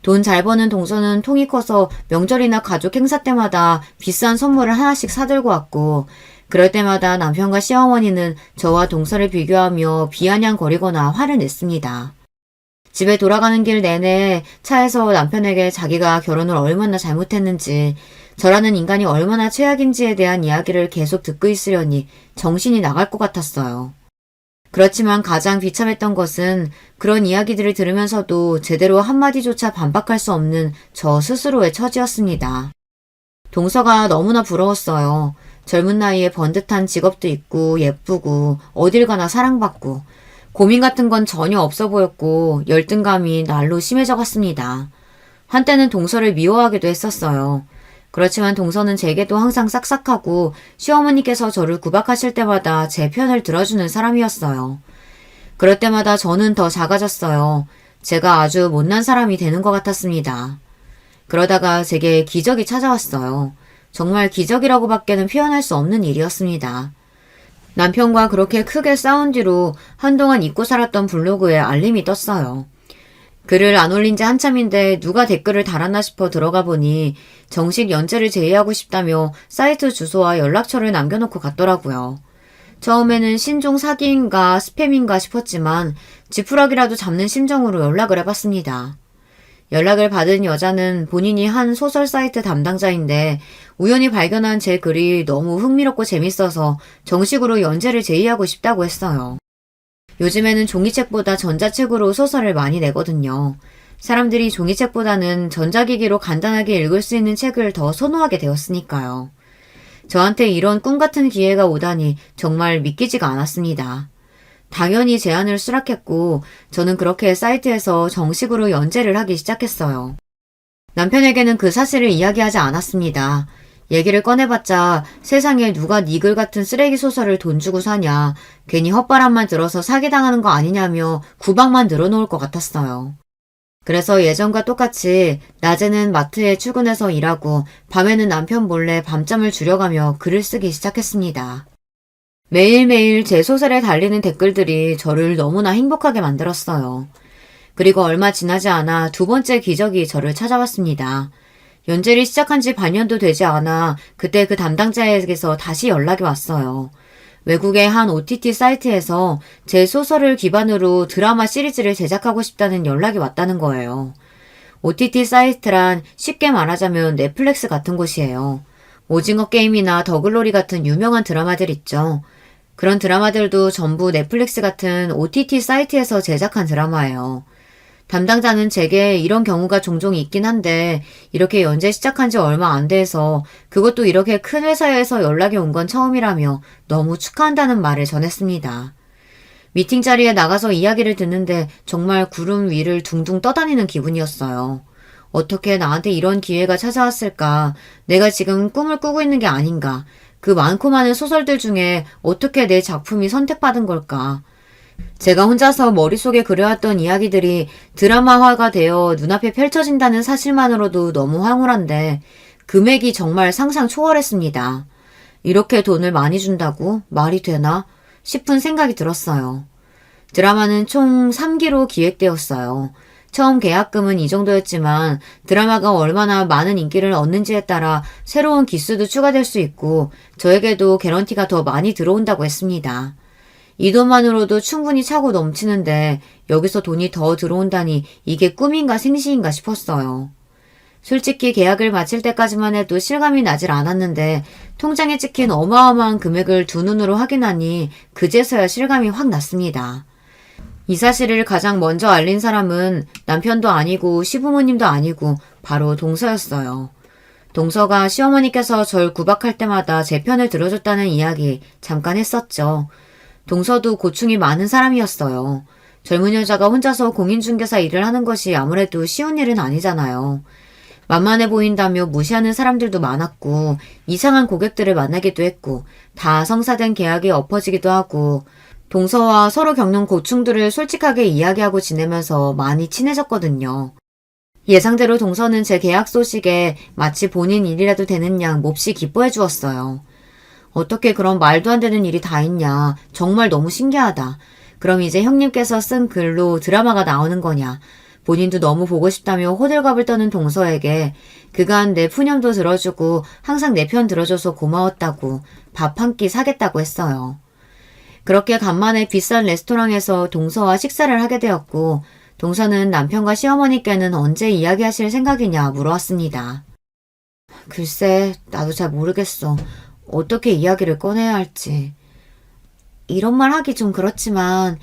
돈 잘 버는 동서는 통이 커서 명절이나 가족 행사 때마다 비싼 선물을 하나씩 사들고 왔고 그럴 때마다 남편과 시어머니는 저와 동서를 비교하며 비아냥거리거나 화를 냈습니다. 집에 돌아가는 길 내내 차에서 남편에게 자기가 결혼을 얼마나 잘못했는지 저라는 인간이 얼마나 최악인지에 대한 이야기를 계속 듣고 있으려니 정신이 나갈 것 같았어요. 그렇지만 가장 비참했던 것은 그런 이야기들을 들으면서도 제대로 한마디조차 반박할 수 없는 저 스스로의 처지였습니다. 동서가 너무나 부러웠어요. 젊은 나이에 번듯한 직업도 있고 예쁘고 어딜 가나 사랑받고 고민 같은 건 전혀 없어 보였고 열등감이 날로 심해져 갔습니다. 한때는 동서를 미워하기도 했었어요. 그렇지만 동서는 제게도 항상 싹싹하고 시어머니께서 저를 구박하실 때마다 제 편을 들어주는 사람이었어요. 그럴 때마다 저는 더 작아졌어요. 제가 아주 못난 사람이 되는 것 같았습니다. 그러다가 제게 기적이 찾아왔어요. 정말 기적이라고밖에는 표현할 수 없는 일이었습니다. 남편과 그렇게 크게 싸운 뒤로 한동안 잊고 살았던 블로그에 알림이 떴어요. 글을 안 올린 지 한참인데 누가 댓글을 달았나 싶어 들어가 보니 정식 연재를 제의하고 싶다며 사이트 주소와 연락처를 남겨놓고 갔더라고요. 처음에는 신종 사기인가 스팸인가 싶었지만 지푸라기라도 잡는 심정으로 연락을 해봤습니다. 연락을 받은 여자는 본인이 한 소설 사이트 담당자인데 우연히 발견한 제 글이 너무 흥미롭고 재밌어서 정식으로 연재를 제의하고 싶다고 했어요. 요즘에는 종이책보다 전자책으로 소설을 많이 내거든요. 사람들이 종이책보다는 전자기기로 간단하게 읽을 수 있는 책을 더 선호하게 되었으니까요. 저한테 이런 꿈 같은 기회가 오다니 정말 믿기지가 않았습니다. 당연히 제안을 수락했고 저는 그렇게 사이트에서 정식으로 연재를 하기 시작했어요. 남편에게는 그 사실을 이야기하지 않았습니다. 얘기를 꺼내봤자 세상에 누가 네 글 같은 쓰레기 소설을 돈 주고 사냐, 괜히 헛바람만 들어서 사기당하는 거 아니냐며 구박만 늘어놓을 것 같았어요. 그래서 예전과 똑같이 낮에는 마트에 출근해서 일하고 밤에는 남편 몰래 밤잠을 줄여가며 글을 쓰기 시작했습니다. 매일매일 제 소설에 달리는 댓글들이 저를 너무나 행복하게 만들었어요. 그리고 얼마 지나지 않아 두 번째 기적이 저를 찾아왔습니다. 연재를 시작한 지 반년도 되지 않아 그때 그 담당자에게서 다시 연락이 왔어요. 외국의 한 OTT 사이트에서 제 소설을 기반으로 드라마 시리즈를 제작하고 싶다는 연락이 왔다는 거예요. OTT 사이트란 쉽게 말하자면 넷플릭스 같은 곳이에요. 오징어 게임이나 더글로리 같은 유명한 드라마들 있죠. 그런 드라마들도 전부 넷플릭스 같은 OTT 사이트에서 제작한 드라마예요. 담당자는 제게 이런 경우가 종종 있긴 한데 이렇게 연재 시작한 지 얼마 안 돼서 그것도 이렇게 큰 회사에서 연락이 온 건 처음이라며 너무 축하한다는 말을 전했습니다. 미팅 자리에 나가서 이야기를 듣는데 정말 구름 위를 둥둥 떠다니는 기분이었어요. 어떻게 나한테 이런 기회가 찾아왔을까? 내가 지금 꿈을 꾸고 있는 게 아닌가? 그 많고 많은 소설들 중에 어떻게 내 작품이 선택받은 걸까? 제가 혼자서 머릿속에 그려왔던 이야기들이 드라마화가 되어 눈앞에 펼쳐진다는 사실만으로도 너무 황홀한데 금액이 정말 상상 초월했습니다. 이렇게 돈을 많이 준다고 말이 되나 싶은 생각이 들었어요. 드라마는 총 3기로 기획되었어요. 처음 계약금은 이 정도였지만 드라마가 얼마나 많은 인기를 얻는지에 따라 새로운 기수도 추가될 수 있고 저에게도 개런티가 더 많이 들어온다고 했습니다. 이 돈만으로도 충분히 차고 넘치는데 여기서 돈이 더 들어온다니 이게 꿈인가 생시인가 싶었어요. 솔직히 계약을 마칠 때까지만 해도 실감이 나질 않았는데 통장에 찍힌 어마어마한 금액을 두 눈으로 확인하니 그제서야 실감이 확 났습니다. 이 사실을 가장 먼저 알린 사람은 남편도 아니고 시부모님도 아니고 바로 동서였어요. 동서가 시어머니께서 절 구박할 때마다 제 편을 들어줬다는 이야기 잠깐 했었죠. 동서도 고충이 많은 사람이었어요. 젊은 여자가 혼자서 공인중개사 일을 하는 것이 아무래도 쉬운 일은 아니잖아요. 만만해 보인다며 무시하는 사람들도 많았고 이상한 고객들을 만나기도 했고 다 성사된 계약이 엎어지기도 하고 동서와 서로 겪는 고충들을 솔직하게 이야기하고 지내면서 많이 친해졌거든요. 예상대로 동서는 제 계약 소식에 마치 본인 일이라도 되는 양 몹시 기뻐해 주었어요. 어떻게 그런 말도 안 되는 일이 다 있냐. 정말 너무 신기하다. 그럼 이제 형님께서 쓴 글로 드라마가 나오는 거냐. 본인도 너무 보고 싶다며 호들갑을 떠는 동서에게 그간 내 푸념도 들어주고 항상 내 편 들어줘서 고마웠다고 밥 한 끼 사겠다고 했어요. 그렇게 간만에 비싼 레스토랑에서 동서와 식사를 하게 되었고 동서는 남편과 시어머니께는 언제 이야기하실 생각이냐 물어왔습니다. 글쎄, 나도 잘 모르겠어. 어떻게 이야기를 꺼내야 할지. 이런 말 하기 좀 그렇지만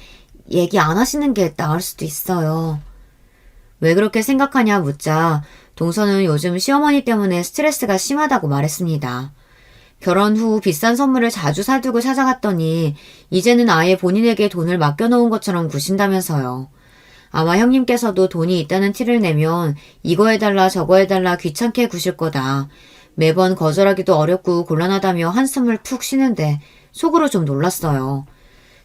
얘기 안 하시는 게 나을 수도 있어요. 왜 그렇게 생각하냐 묻자 동서는 요즘 시어머니 때문에 스트레스가 심하다고 말했습니다. 결혼 후 비싼 선물을 자주 사두고 찾아갔더니 이제는 아예 본인에게 돈을 맡겨놓은 것처럼 구신다면서요. 아마 형님께서도 돈이 있다는 티를 내면 이거 해달라 저거 해달라 귀찮게 구실 거다. 매번 거절하기도 어렵고 곤란하다며 한숨을 푹 쉬는데 속으로 좀 놀랐어요.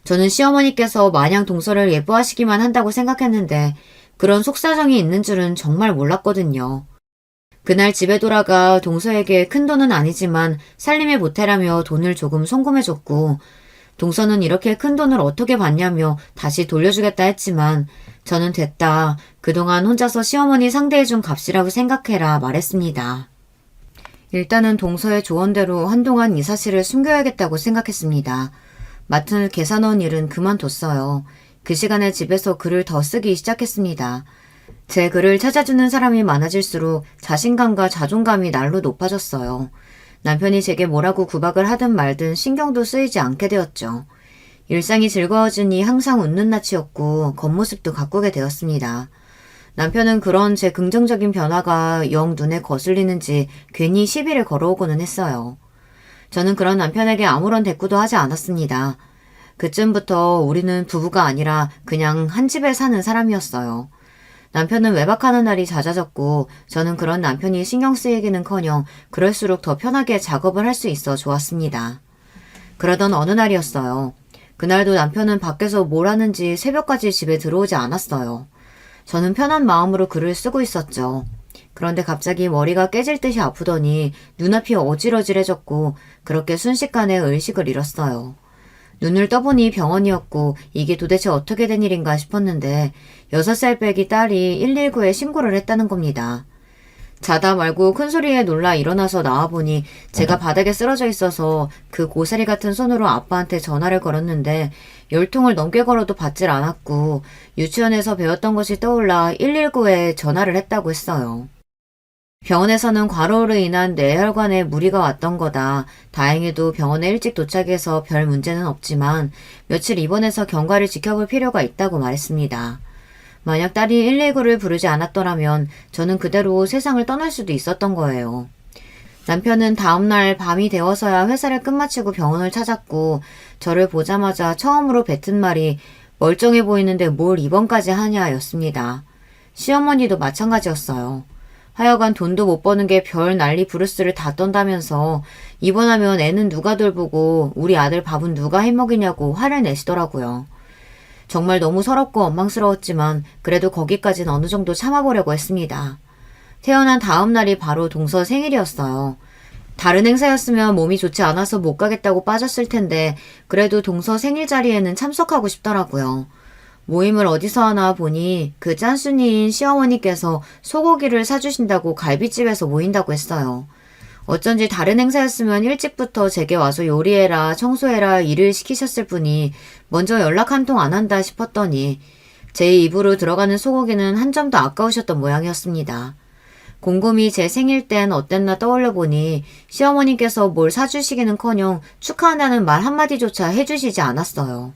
저는 시어머니께서 마냥 동서를 예뻐하시기만 한다고 생각했는데 그런 속사정이 있는 줄은 정말 몰랐거든요. 그날 집에 돌아가 동서에게 큰 돈은 아니지만 살림의 보태라며 돈을 조금 송금해줬고 동서는 이렇게 큰 돈을 어떻게 받냐며 다시 돌려주겠다 했지만 저는 됐다. 그동안 혼자서 시어머니 상대해준 값이라고 생각해라 말했습니다. 일단은 동서의 조언대로 한동안 이 사실을 숨겨야겠다고 생각했습니다. 맡은 계산원 일은 그만뒀어요. 그 시간에 집에서 글을 더 쓰기 시작했습니다. 제 글을 찾아주는 사람이 많아질수록 자신감과 자존감이 날로 높아졌어요. 남편이 제게 뭐라고 구박을 하든 말든 신경도 쓰이지 않게 되었죠. 일상이 즐거워지니 항상 웃는 낯이었고 겉모습도 가꾸게 되었습니다. 남편은 그런 제 긍정적인 변화가 영 눈에 거슬리는지 괜히 시비를 걸어오고는 했어요. 저는 그런 남편에게 아무런 대꾸도 하지 않았습니다. 그쯤부터 우리는 부부가 아니라 그냥 한 집에 사는 사람이었어요. 남편은 외박하는 날이 잦아졌고 저는 그런 남편이 신경 쓰이기는커녕 그럴수록 더 편하게 작업을 할 수 있어 좋았습니다. 그러던 어느 날이었어요. 그날도 남편은 밖에서 뭘 하는지 새벽까지 집에 들어오지 않았어요. 저는 편한 마음으로 글을 쓰고 있었죠. 그런데 갑자기 머리가 깨질 듯이 아프더니 눈앞이 어질어질해졌고 그렇게 순식간에 의식을 잃었어요. 눈을 떠보니 병원이었고 이게 도대체 어떻게 된 일인가 싶었는데 6살 빼기 딸이 119에 신고를 했다는 겁니다. 자다 말고 큰 소리에 놀라 일어나서 나와보니 제가 바닥에 쓰러져 있어서 그 고사리 같은 손으로 아빠한테 전화를 걸었는데 10통을 넘게 걸어도 받질 않았고 유치원에서 배웠던 것이 떠올라 119에 전화를 했다고 했어요. 병원에서는 과로로 인한 뇌혈관에 무리가 왔던 거다. 다행히도 병원에 일찍 도착해서 별 문제는 없지만 며칠 입원해서 경과를 지켜볼 필요가 있다고 말했습니다. 만약 딸이 119를 부르지 않았더라면 저는 그대로 세상을 떠날 수도 있었던 거예요. 남편은 다음날 밤이 되어서야 회사를 끝마치고 병원을 찾았고 저를 보자마자 처음으로 뱉은 말이 멀쩡해 보이는데 뭘 입원까지 하냐 였습니다. 시어머니도 마찬가지였어요. 하여간 돈도 못 버는 게 별 난리 브루스를 다 떤다면서 입원하면 애는 누가 돌보고 우리 아들 밥은 누가 해먹이냐고 화를 내시더라고요. 정말 너무 서럽고 원망스러웠지만 그래도 거기까진 어느 정도 참아보려고 했습니다. 태어난 다음 날이 바로 동서 생일이었어요. 다른 행사였으면 몸이 좋지 않아서 못 가겠다고 빠졌을 텐데 그래도 동서 생일 자리에는 참석하고 싶더라고요. 모임을 어디서 하나 보니 그 짠순이인 시어머니께서 소고기를 사주신다고 갈비집에서 모인다고 했어요. 어쩐지 다른 행사였으면 일찍부터 제게 와서 요리해라 청소해라 일을 시키셨을 분이 먼저 연락 한 통 안 한다 싶었더니 제 입으로 들어가는 소고기는 한 점도 아까우셨던 모양이었습니다. 곰곰이 제 생일 땐 어땠나 떠올려 보니 시어머니께서 뭘 사주시기는커녕 축하한다는 말 한마디조차 해주시지 않았어요.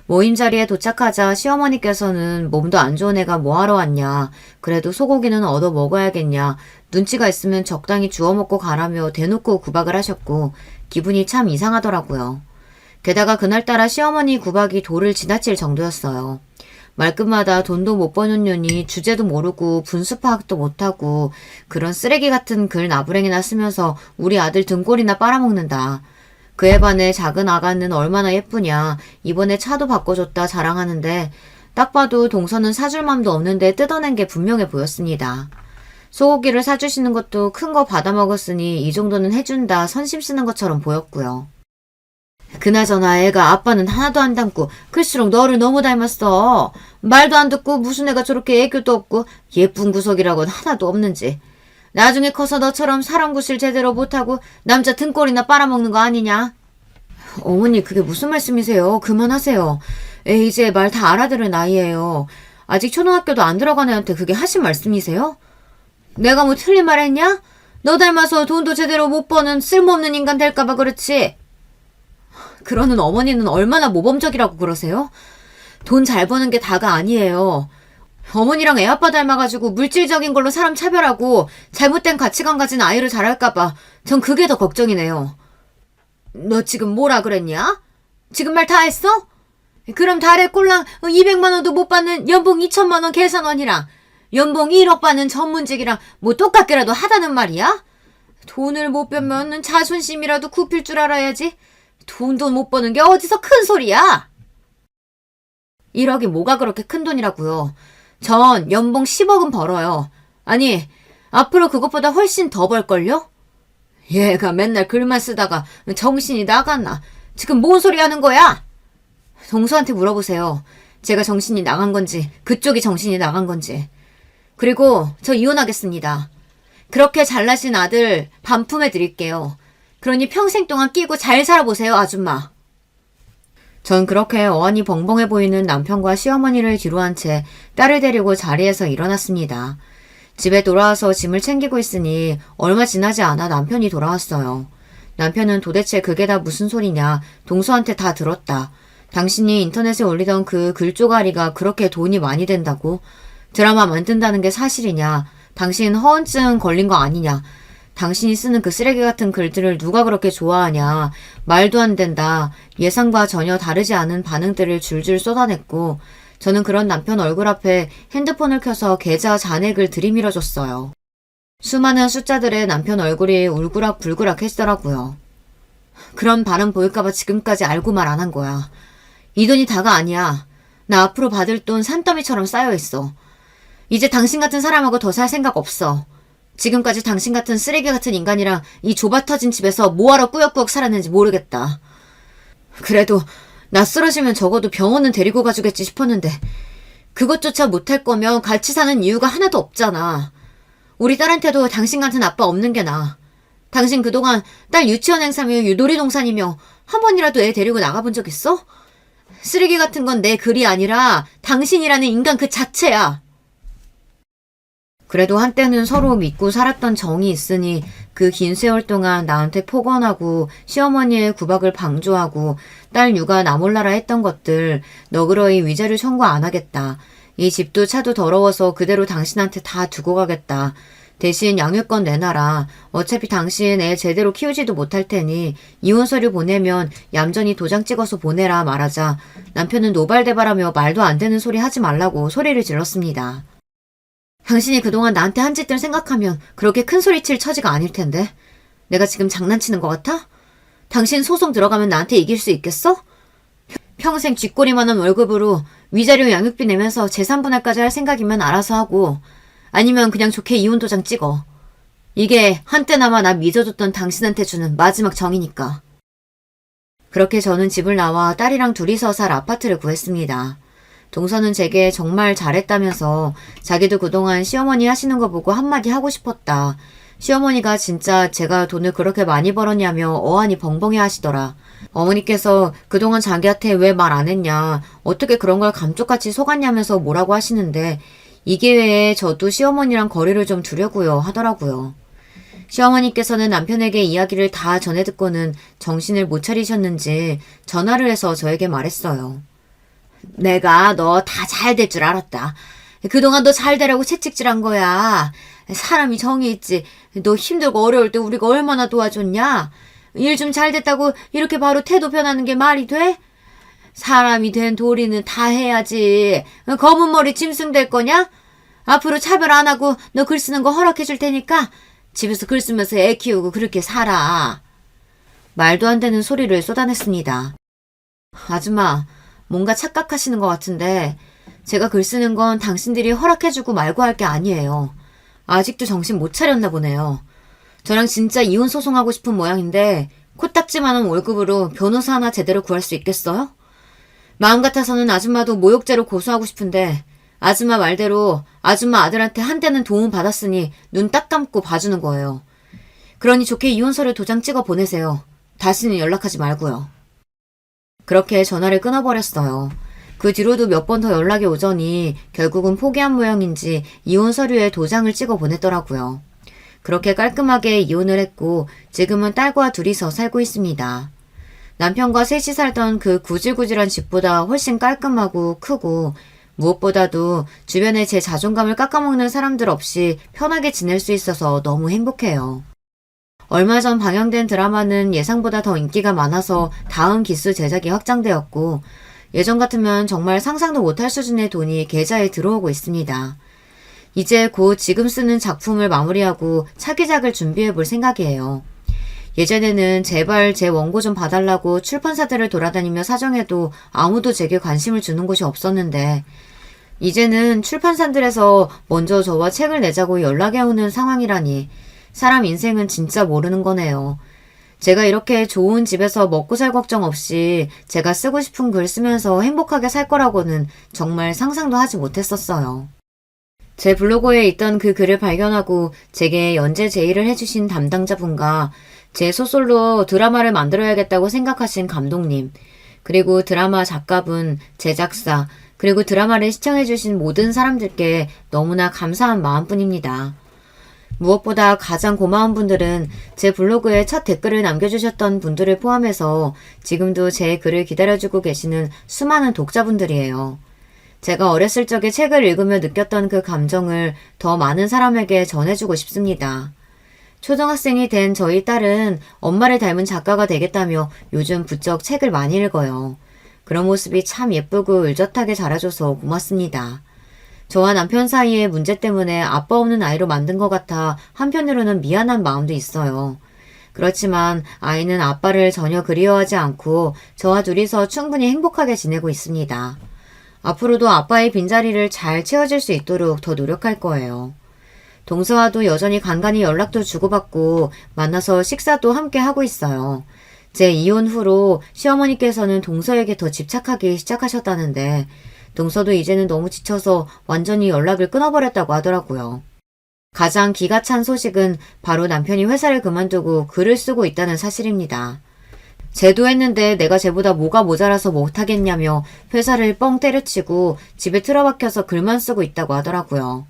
모임 자리에 도착하자 시어머니께서는 몸도 안 좋은 애가 뭐하러 왔냐. 그래도 소고기는 얻어 먹어야겠냐. 눈치가 있으면 적당히 주워 먹고 가라며 대놓고 구박을 하셨고 기분이 참 이상하더라고요. 게다가 그날따라 시어머니 구박이 도를 지나칠 정도였어요. 말끝마다 돈도 못 버는 년이 주제도 모르고 분수 파악도 못하고 그런 쓰레기 같은 글 나부랭이나 쓰면서 우리 아들 등골이나 빨아먹는다. 그에 반해 작은 아가는 얼마나 예쁘냐. 이번에 차도 바꿔줬다 자랑하는데 딱 봐도 동서는 사줄 맘도 없는데 뜯어낸 게 분명해 보였습니다. 소고기를 사주시는 것도 큰 거 받아먹었으니 이 정도는 해준다 선심 쓰는 것처럼 보였고요. 그나저나 애가 아빠는 하나도 안 닮고 클수록 너를 너무 닮았어. 말도 안 듣고 무슨 애가 저렇게 애교도 없고 예쁜 구석이라고는 하나도 없는지. 나중에 커서 너처럼 사람 구실 제대로 못하고 남자 등골이나 빨아먹는 거 아니냐? 어머니 그게 무슨 말씀이세요? 그만하세요. 애 이제 말 다 알아들을 나이예요. 아직 초등학교도 안 들어간 애한테 그게 하신 말씀이세요? 내가 뭐 틀린 말 했냐? 너 닮아서 돈도 제대로 못 버는 쓸모없는 인간 될까봐 그렇지. 그러는 어머니는 얼마나 모범적이라고 그러세요? 돈 잘 버는 게 다가 아니에요. 어머니랑 애아빠 닮아가지고 물질적인 걸로 사람 차별하고 잘못된 가치관 가진 아이를 자랄까봐 전 그게 더 걱정이네요. 너 지금 뭐라 그랬냐? 지금 말 다 했어? 그럼 달에 꼴랑 200만 원도 못 받는 연봉 2천만 원 계산원이랑 연봉 1억 받는 전문직이랑 뭐 똑같게라도 하다는 말이야? 돈을 못 벌면 자존심이라도 굽힐 줄 알아야지. 돈도 못 버는 게 어디서 큰 소리야? 1억이 뭐가 그렇게 큰 돈이라고요. 전 연봉 10억은 벌어요. 아니, 앞으로 그것보다 훨씬 더 벌걸요? 얘가 맨날 글만 쓰다가 정신이 나갔나? 지금 뭔 소리 하는 거야? 동서한테 물어보세요. 제가 정신이 나간 건지 그쪽이 정신이 나간 건지. 그리고 저 이혼하겠습니다. 그렇게 잘나신 아들 반품해 드릴게요. 그러니 평생 동안 끼고 잘 살아보세요, 아줌마. 전 그렇게 어안이 벙벙해 보이는 남편과 시어머니를 뒤로한 채 딸을 데리고 자리에서 일어났습니다. 집에 돌아와서 짐을 챙기고 있으니 얼마 지나지 않아 남편이 돌아왔어요. 남편은 도대체 그게 다 무슨 소리냐, 동서한테 다 들었다. 당신이 인터넷에 올리던 그 글조가리가 그렇게 돈이 많이 된다고? 드라마 만든다는 게 사실이냐? 당신 허언증 걸린 거 아니냐? 당신이 쓰는 그 쓰레기 같은 글들을 누가 그렇게 좋아하냐. 말도 안 된다. 예상과 전혀 다르지 않은 반응들을 줄줄 쏟아냈고 저는 그런 남편 얼굴 앞에 핸드폰을 켜서 계좌 잔액을 들이밀어줬어요. 수많은 숫자들의 남편 얼굴이 울그락불그락 했더라고요. 그런 반응 보일까봐 지금까지 알고 말 안 한 거야. 이 돈이 다가 아니야. 나 앞으로 받을 돈 산더미처럼 쌓여있어. 이제 당신 같은 사람하고 더 살 생각 없어. 지금까지 당신 같은 쓰레기 같은 인간이랑 이 좁아터진 집에서 뭐하러 꾸역꾸역 살았는지 모르겠다. 그래도 나 쓰러지면 적어도 병원은 데리고 가주겠지 싶었는데 그것조차 못할 거면 같이 사는 이유가 하나도 없잖아. 우리 딸한테도 당신 같은 아빠 없는 게 나아. 당신 그동안 딸 유치원 행사며 놀이동산이며 한 번이라도 애 데리고 나가본 적 있어? 쓰레기 같은 건 내 글이 아니라 당신이라는 인간 그 자체야. 그래도 한때는 서로 믿고 살았던 정이 있으니 그 긴 세월 동안 나한테 폭언하고 시어머니의 구박을 방조하고 딸 육아 나 몰라라 했던 것들 너그러이 위자료 청구 안 하겠다. 이 집도 차도 더러워서 그대로 당신한테 다 두고 가겠다. 대신 양육권 내놔라. 어차피 당신 애 제대로 키우지도 못할 테니 이혼 서류 보내면 얌전히 도장 찍어서 보내라 말하자 남편은 노발대발하며 말도 안 되는 소리 하지 말라고 소리를 질렀습니다. 당신이 그동안 나한테 한 짓들 생각하면 그렇게 큰 소리 칠 처지가 아닐 텐데. 내가 지금 장난치는 것 같아? 당신 소송 들어가면 나한테 이길 수 있겠어? 평생 쥐꼬리만한 월급으로 위자료 양육비 내면서 재산분할까지 할 생각이면 알아서 하고 아니면 그냥 좋게 이혼 도장 찍어. 이게 한때나마 나 믿어줬던 당신한테 주는 마지막 정이니까. 그렇게 저는 집을 나와 딸이랑 둘이서 살 아파트를 구했습니다. 동서는 제게 정말 잘했다면서 자기도 그동안 시어머니 하시는 거 보고 한마디 하고 싶었다. 시어머니가 진짜 제가 돈을 그렇게 많이 벌었냐며 어안이 벙벙해 하시더라. 어머니께서 그동안 자기한테 왜 말 안 했냐, 어떻게 그런 걸 감쪽같이 속았냐면서 뭐라고 하시는데 이 기회에 저도 시어머니랑 거리를 좀 두려고요 하더라고요. 시어머니께서는 남편에게 이야기를 다 전해 듣고는 정신을 못 차리셨는지 전화를 해서 저에게 말했어요. 내가 너 다 잘 될 줄 알았다. 그동안 너 잘 되라고 채찍질한 거야. 사람이 정이 있지. 너 힘들고 어려울 때 우리가 얼마나 도와줬냐? 일 좀 잘 됐다고 이렇게 바로 태도 변하는 게 말이 돼? 사람이 된 도리는 다 해야지. 검은 머리 짐승 될 거냐? 앞으로 차별 안 하고 너 글 쓰는 거 허락해 줄 테니까 집에서 글 쓰면서 애 키우고 그렇게 살아. 말도 안 되는 소리를 쏟아냈습니다. 아줌마, 뭔가 착각하시는 것 같은데 제가 글 쓰는 건 당신들이 허락해주고 말고 할 게 아니에요. 아직도 정신 못 차렸나 보네요. 저랑 진짜 이혼 소송하고 싶은 모양인데 코딱지만한 월급으로 변호사 하나 제대로 구할 수 있겠어요? 마음 같아서는 아줌마도 모욕죄로 고소하고 싶은데 아줌마 말대로 아줌마 아들한테 한때는 도움 받았으니 눈 딱 감고 봐주는 거예요. 그러니 좋게 이혼서를 도장 찍어 보내세요. 다시는 연락하지 말고요. 그렇게 전화를 끊어버렸어요. 그 뒤로도 몇 번 더 연락이 오더니 결국은 포기한 모양인지 이혼 서류에 도장을 찍어 보냈더라고요. 그렇게 깔끔하게 이혼을 했고 지금은 딸과 둘이서 살고 있습니다. 남편과 셋이 살던 그 구질구질한 집보다 훨씬 깔끔하고 크고 무엇보다도 주변에 제 자존감을 깎아먹는 사람들 없이 편하게 지낼 수 있어서 너무 행복해요. 얼마 전 방영된 드라마는 예상보다 더 인기가 많아서 다음 기수 제작이 확장되었고 예전 같으면 정말 상상도 못할 수준의 돈이 계좌에 들어오고 있습니다. 이제 곧 지금 쓰는 작품을 마무리하고 차기작을 준비해 볼 생각이에요. 예전에는 제발 제 원고 좀 봐달라고 출판사들을 돌아다니며 사정해도 아무도 제게 관심을 주는 곳이 없었는데 이제는 출판사들에서 먼저 저와 책을 내자고 연락이 오는 상황이라니 사람 인생은 진짜 모르는 거네요. 제가 이렇게 좋은 집에서 먹고 살 걱정 없이 제가 쓰고 싶은 글 쓰면서 행복하게 살 거라고는 정말 상상도 하지 못했었어요. 제 블로그에 있던 그 글을 발견하고 제게 연재 제의를 해주신 담당자분과 제 소설로 드라마를 만들어야겠다고 생각하신 감독님, 그리고 드라마 작가분, 제작사, 그리고 드라마를 시청해주신 모든 사람들께 너무나 감사한 마음뿐입니다. 무엇보다 가장 고마운 분들은 제 블로그에 첫 댓글을 남겨주셨던 분들을 포함해서 지금도 제 글을 기다려주고 계시는 수많은 독자분들이에요. 제가 어렸을 적에 책을 읽으며 느꼈던 그 감정을 더 많은 사람에게 전해주고 싶습니다. 초등학생이 된 저희 딸은 엄마를 닮은 작가가 되겠다며 요즘 부쩍 책을 많이 읽어요. 그런 모습이 참 예쁘고 의젓하게 자라줘서 고맙습니다. 저와 남편 사이의 문제 때문에 아빠 없는 아이로 만든 것 같아 한편으로는 미안한 마음도 있어요. 그렇지만 아이는 아빠를 전혀 그리워하지 않고 저와 둘이서 충분히 행복하게 지내고 있습니다. 앞으로도 아빠의 빈자리를 잘 채워줄 수 있도록 더 노력할 거예요. 동서와도 여전히 간간히 연락도 주고받고 만나서 식사도 함께 하고 있어요. 제 이혼 후로 시어머니께서는 동서에게 더 집착하기 시작하셨다는데 동서도 이제는 너무 지쳐서 완전히 연락을 끊어버렸다고 하더라고요. 가장 기가 찬 소식은 바로 남편이 회사를 그만두고 글을 쓰고 있다는 사실입니다. 쟤도 했는데 내가 쟤보다 뭐가 모자라서 못하겠냐며 회사를 뻥 때려치고 집에 틀어박혀서 글만 쓰고 있다고 하더라고요.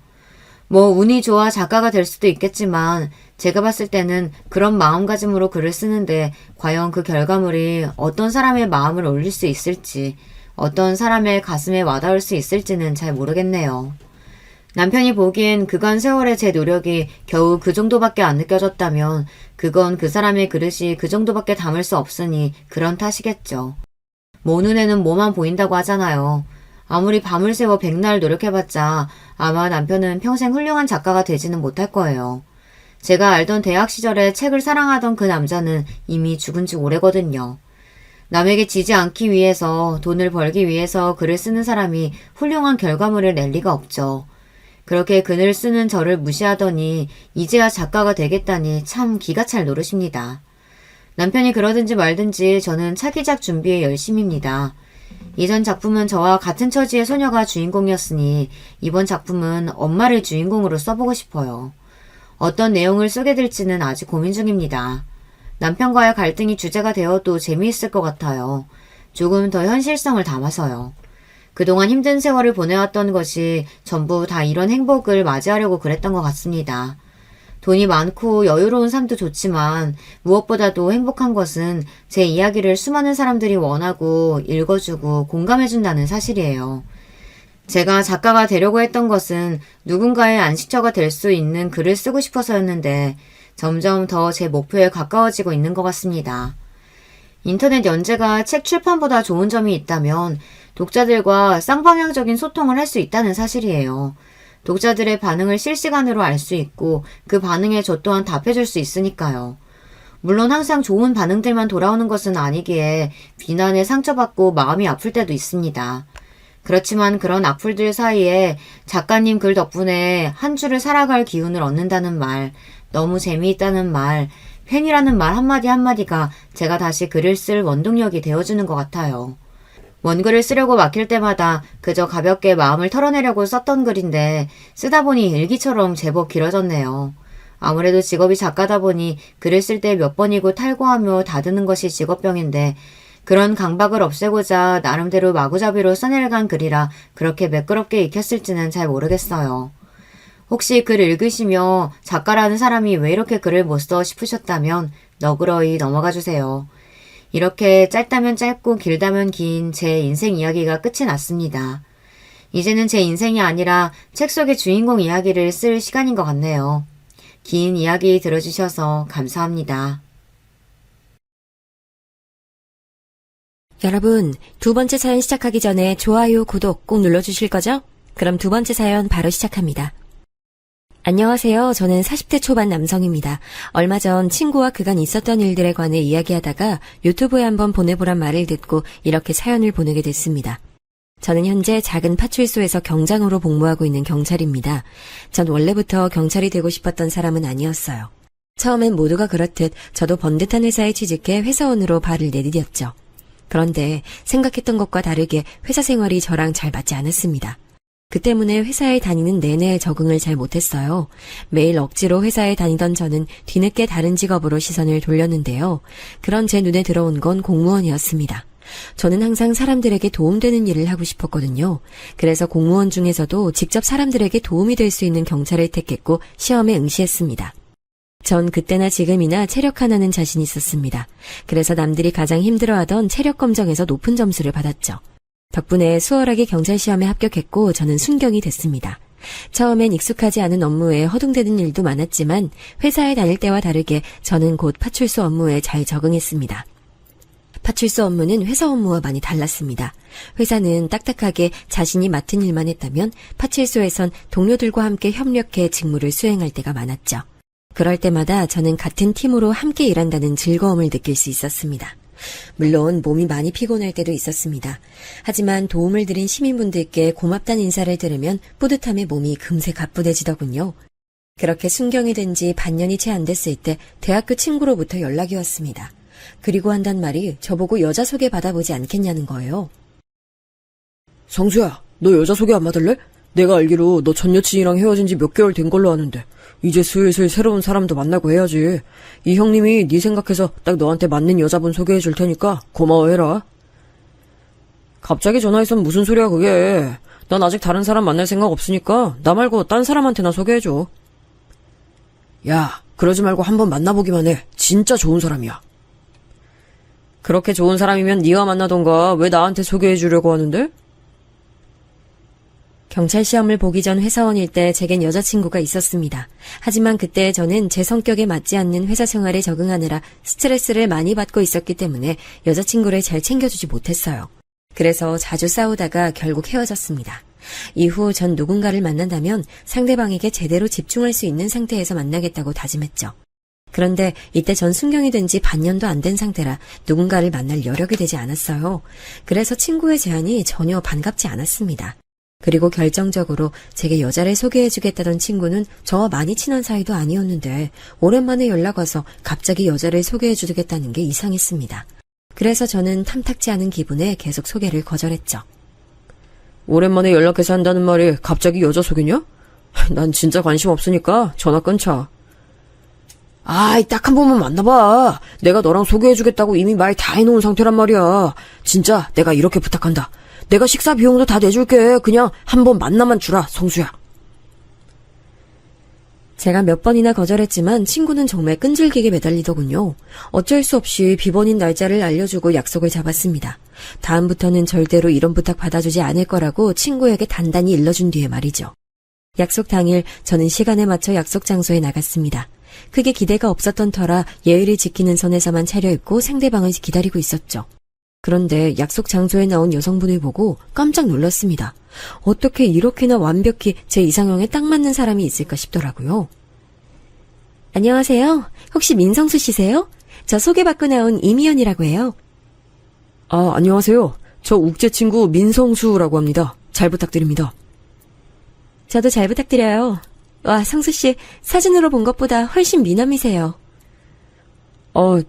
뭐 운이 좋아 작가가 될 수도 있겠지만 제가 봤을 때는 그런 마음가짐으로 글을 쓰는데 과연 그 결과물이 어떤 사람의 마음을 울릴 수 있을지 어떤 사람의 가슴에 와닿을 수 있을지는 잘 모르겠네요. 남편이 보기엔 그간 세월의 제 노력이 겨우 그 정도밖에 안 느껴졌다면 그건 그 사람의 그릇이 그 정도밖에 담을 수 없으니 그런 탓이겠죠. 모 눈에는 뭐만 보인다고 하잖아요. 아무리 밤을 새워 백날 노력해봤자 아마 남편은 평생 훌륭한 작가가 되지는 못할 거예요. 제가 알던 대학 시절에 책을 사랑하던 그 남자는 이미 죽은 지 오래거든요. 남에게 지지 않기 위해서 돈을 벌기 위해서 글을 쓰는 사람이 훌륭한 결과물을 낼 리가 없죠. 그렇게 글을 쓰는 저를 무시하더니 이제야 작가가 되겠다니 참 기가 찰 노릇입니다. 남편이 그러든지 말든지 저는 차기작 준비에 열심입니다. 이전 작품은 저와 같은 처지의 소녀가 주인공이었으니 이번 작품은 엄마를 주인공으로 써보고 싶어요. 어떤 내용을 쓰게 될지는 아직 고민 중입니다. 남편과의 갈등이 주제가 되어도 재미있을 것 같아요. 조금 더 현실성을 담아서요. 그동안 힘든 세월을 보내왔던 것이 전부 다 이런 행복을 맞이하려고 그랬던 것 같습니다. 돈이 많고 여유로운 삶도 좋지만 무엇보다도 행복한 것은 제 이야기를 수많은 사람들이 원하고 읽어주고 공감해준다는 사실이에요. 제가 작가가 되려고 했던 것은 누군가의 안식처가 될 수 있는 글을 쓰고 싶어서였는데 점점 더 제 목표에 가까워지고 있는 것 같습니다. 인터넷 연재가 책 출판보다 좋은 점이 있다면 독자들과 쌍방향적인 소통을 할 수 있다는 사실이에요. 독자들의 반응을 실시간으로 알 수 있고 그 반응에 저 또한 답해줄 수 있으니까요. 물론 항상 좋은 반응들만 돌아오는 것은 아니기에 비난에 상처받고 마음이 아플 때도 있습니다. 그렇지만 그런 악플들 사이에 작가님 글 덕분에 한 주를 살아갈 기운을 얻는다는 말, 너무 재미있다는 말, 팬이라는 말 한마디 한마디가 제가 다시 글을 쓸 원동력이 되어주는 것 같아요. 원글을 쓰려고 막힐 때마다 그저 가볍게 마음을 털어내려고 썼던 글인데 쓰다 보니 일기처럼 제법 길어졌네요. 아무래도 직업이 작가다 보니 글을 쓸 때 몇 번이고 탈고하며 다듬는 것이 직업병인데 그런 강박을 없애고자 나름대로 마구잡이로 써내려간 글이라 그렇게 매끄럽게 익혔을지는 잘 모르겠어요. 혹시 글 읽으시며 작가라는 사람이 왜 이렇게 글을 못 써 싶으셨다면 너그러이 넘어가 주세요. 이렇게 짧다면 짧고 길다면 긴 제 인생 이야기가 끝이 났습니다. 이제는 제 인생이 아니라 책 속의 주인공 이야기를 쓸 시간인 것 같네요. 긴 이야기 들어주셔서 감사합니다. 여러분, 두 번째 사연 시작하기 전에 좋아요, 구독 꼭 눌러주실 거죠? 그럼 두 번째 사연 바로 시작합니다. 안녕하세요. 저는 40대 초반 남성입니다. 얼마 전 친구와 그간 있었던 일들에 관해 이야기하다가 유튜브에 한번 보내보란 말을 듣고 이렇게 사연을 보내게 됐습니다. 저는 현재 작은 파출소에서 경장으로 복무하고 있는 경찰입니다. 전 원래부터 경찰이 되고 싶었던 사람은 아니었어요. 처음엔 모두가 그렇듯 저도 번듯한 회사에 취직해 회사원으로 발을 내디뎠죠. 그런데 생각했던 것과 다르게 회사 생활이 저랑 잘 맞지 않았습니다. 그 때문에 회사에 다니는 내내 적응을 잘 못했어요. 매일 억지로 회사에 다니던 저는 뒤늦게 다른 직업으로 시선을 돌렸는데요. 그런 제 눈에 들어온 건 공무원이었습니다. 저는 항상 사람들에게 도움되는 일을 하고 싶었거든요. 그래서 공무원 중에서도 직접 사람들에게 도움이 될 수 있는 경찰을 택했고 시험에 응시했습니다. 전 그때나 지금이나 체력 하나는 자신 있었습니다. 그래서 남들이 가장 힘들어하던 체력 검정에서 높은 점수를 받았죠. 덕분에 수월하게 경찰 시험에 합격했고 저는 순경이 됐습니다. 처음엔 익숙하지 않은 업무에 허둥대는 일도 많았지만 회사에 다닐 때와 다르게 저는 곧 파출소 업무에 잘 적응했습니다. 파출소 업무는 회사 업무와 많이 달랐습니다. 회사는 딱딱하게 자신이 맡은 일만 했다면 파출소에선 동료들과 함께 협력해 직무를 수행할 때가 많았죠. 그럴 때마다 저는 같은 팀으로 함께 일한다는 즐거움을 느낄 수 있었습니다. 물론 몸이 많이 피곤할 때도 있었습니다. 하지만 도움을 드린 시민분들께 고맙다는 인사를 들으면 뿌듯함에 몸이 금세 가뿐해지더군요. 그렇게 순경이 된 지 반년이 채 안 됐을 때 대학교 친구로부터 연락이 왔습니다. 그리고 한단 말이 저보고 여자 소개 받아보지 않겠냐는 거예요. 성수야, 너 여자 소개 안 받을래? 내가 알기로 너 전 여친이랑 헤어진 지 몇 개월 된 걸로 아는데 이제 슬슬 새로운 사람도 만나고 해야지. 이 형님이 네 생각해서 딱 너한테 맞는 여자분 소개해 줄 테니까 고마워해라. 갑자기 전화해서 무슨 소리야 그게. 난 아직 다른 사람 만날 생각 없으니까 나 말고 딴 사람한테나 소개해줘. 야, 그러지 말고 한번 만나보기만 해. 진짜 좋은 사람이야. 그렇게 좋은 사람이면 네가 만나던가 왜 나한테 소개해 주려고 하는데? 경찰 시험을 보기 전 회사원일 때 제겐 여자친구가 있었습니다. 하지만 그때 저는 제 성격에 맞지 않는 회사 생활에 적응하느라 스트레스를 많이 받고 있었기 때문에 여자친구를 잘 챙겨주지 못했어요. 그래서 자주 싸우다가 결국 헤어졌습니다. 이후 전 누군가를 만난다면 상대방에게 제대로 집중할 수 있는 상태에서 만나겠다고 다짐했죠. 그런데 이때 전 순경이 된 지 반년도 안 된 상태라 누군가를 만날 여력이 되지 않았어요. 그래서 친구의 제안이 전혀 반갑지 않았습니다. 그리고 결정적으로 제게 여자를 소개해주겠다던 친구는 저와 많이 친한 사이도 아니었는데 오랜만에 연락 와서 갑자기 여자를 소개해주겠다는 게 이상했습니다. 그래서 저는 탐탁지 않은 기분에 계속 소개를 거절했죠. 오랜만에 연락해서 한다는 말이 갑자기 여자 소개냐? 난 진짜 관심 없으니까 전화 끊자. 아이, 딱 한 번만 만나봐. 내가 너랑 소개해주겠다고 이미 말 다 해놓은 상태란 말이야. 진짜 내가 이렇게 부탁한다. 내가 식사 비용도 다 내줄게. 그냥 한 번 만나만 주라, 성수야. 제가 몇 번이나 거절했지만 친구는 정말 끈질기게 매달리더군요. 어쩔 수 없이 비번인 날짜를 알려주고 약속을 잡았습니다. 다음부터는 절대로 이런 부탁 받아주지 않을 거라고 친구에게 단단히 일러준 뒤에 말이죠. 약속 당일 저는 시간에 맞춰 약속 장소에 나갔습니다. 크게 기대가 없었던 터라 예의를 지키는 선에서만 차려입고 상대방을 기다리고 있었죠. 그런데 약속 장소에 나온 여성분을 보고 깜짝 놀랐습니다. 어떻게 이렇게나 완벽히 제 이상형에 딱 맞는 사람이 있을까 싶더라고요. 안녕하세요. 혹시 민성수 씨세요? 저 소개받고 나온 이미연이라고 해요. 아, 안녕하세요. 저 욱제 친구 민성수라고 합니다. 잘 부탁드립니다. 저도 잘 부탁드려요. 와, 성수 씨, 사진으로 본 것보다 훨씬 미남이세요.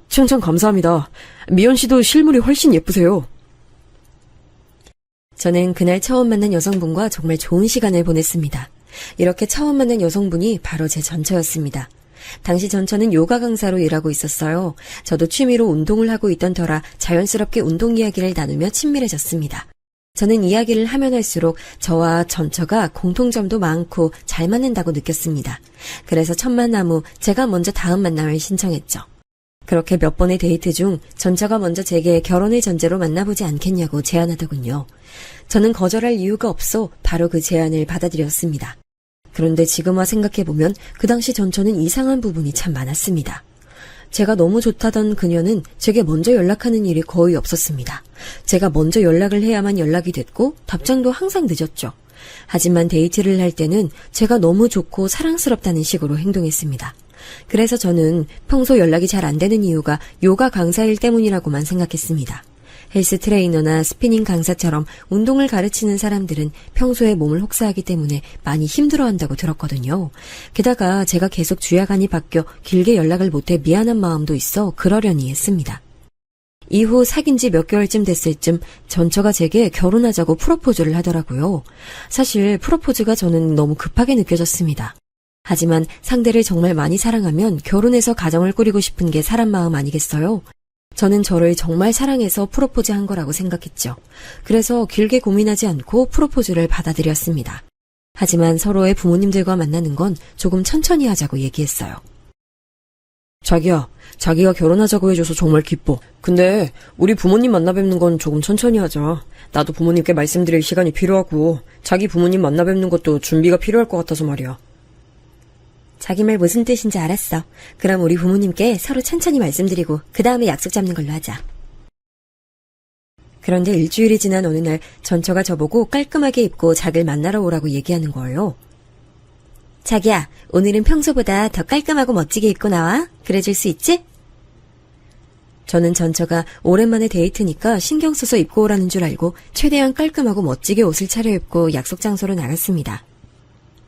칭찬 감사합니다. 미연 씨도 실물이 훨씬 예쁘세요. 저는 그날 처음 만난 여성분과 정말 좋은 시간을 보냈습니다. 이렇게 처음 만난 여성분이 바로 제 전처였습니다. 당시 전처는 요가 강사로 일하고 있었어요. 저도 취미로 운동을 하고 있던 터라 자연스럽게 운동 이야기를 나누며 친밀해졌습니다. 저는 이야기를 하면 할수록 저와 전처가 공통점도 많고 잘 맞는다고 느꼈습니다. 그래서 첫 만남 후 제가 먼저 다음 만남을 신청했죠. 그렇게 몇 번의 데이트 중 전처가 먼저 제게 결혼을 전제로 만나보지 않겠냐고 제안하더군요. 저는 거절할 이유가 없어 바로 그 제안을 받아들였습니다. 그런데 지금 와 생각해보면 그 당시 전처는 이상한 부분이 참 많았습니다. 제가 너무 좋다던 그녀는 제게 먼저 연락하는 일이 거의 없었습니다. 제가 먼저 연락을 해야만 연락이 됐고 답장도 항상 늦었죠. 하지만 데이트를 할 때는 제가 너무 좋고 사랑스럽다는 식으로 행동했습니다. 그래서 저는 평소 연락이 잘 안 되는 이유가 요가 강사일 때문이라고만 생각했습니다. 헬스 트레이너나 스피닝 강사처럼 운동을 가르치는 사람들은 평소에 몸을 혹사하기 때문에 많이 힘들어한다고 들었거든요. 게다가 제가 계속 주야간이 바뀌어 길게 연락을 못해 미안한 마음도 있어 그러려니 했습니다. 이후 사귄 지 몇 개월쯤 됐을 쯤 전처가 제게 결혼하자고 프로포즈를 하더라고요. 사실 프로포즈가 저는 너무 급하게 느껴졌습니다. 하지만 상대를 정말 많이 사랑하면 결혼해서 가정을 꾸리고 싶은 게 사람 마음 아니겠어요? 저는 저를 정말 사랑해서 프로포즈한 거라고 생각했죠. 그래서 길게 고민하지 않고 프로포즈를 받아들였습니다. 하지만 서로의 부모님들과 만나는 건 조금 천천히 하자고 얘기했어요. 자기야, 자기가 결혼하자고 해줘서 정말 기뻐. 근데 우리 부모님 만나 뵙는 건 조금 천천히 하자. 나도 부모님께 말씀드릴 시간이 필요하고 자기 부모님 만나 뵙는 것도 준비가 필요할 것 같아서 말이야. 자기 말 무슨 뜻인지 알았어. 그럼 우리 부모님께 서로 천천히 말씀드리고 그 다음에 약속 잡는 걸로 하자. 그런데 일주일이 지난 어느 날 전처가 저보고 깔끔하게 입고 자기를 만나러 오라고 얘기하는 거예요. 자기야, 오늘은 평소보다 더 깔끔하고 멋지게 입고 나와. 그래줄 수 있지? 저는 전처가 오랜만에 데이트니까 신경 써서 입고 오라는 줄 알고 최대한 깔끔하고 멋지게 옷을 차려입고 약속 장소로 나갔습니다.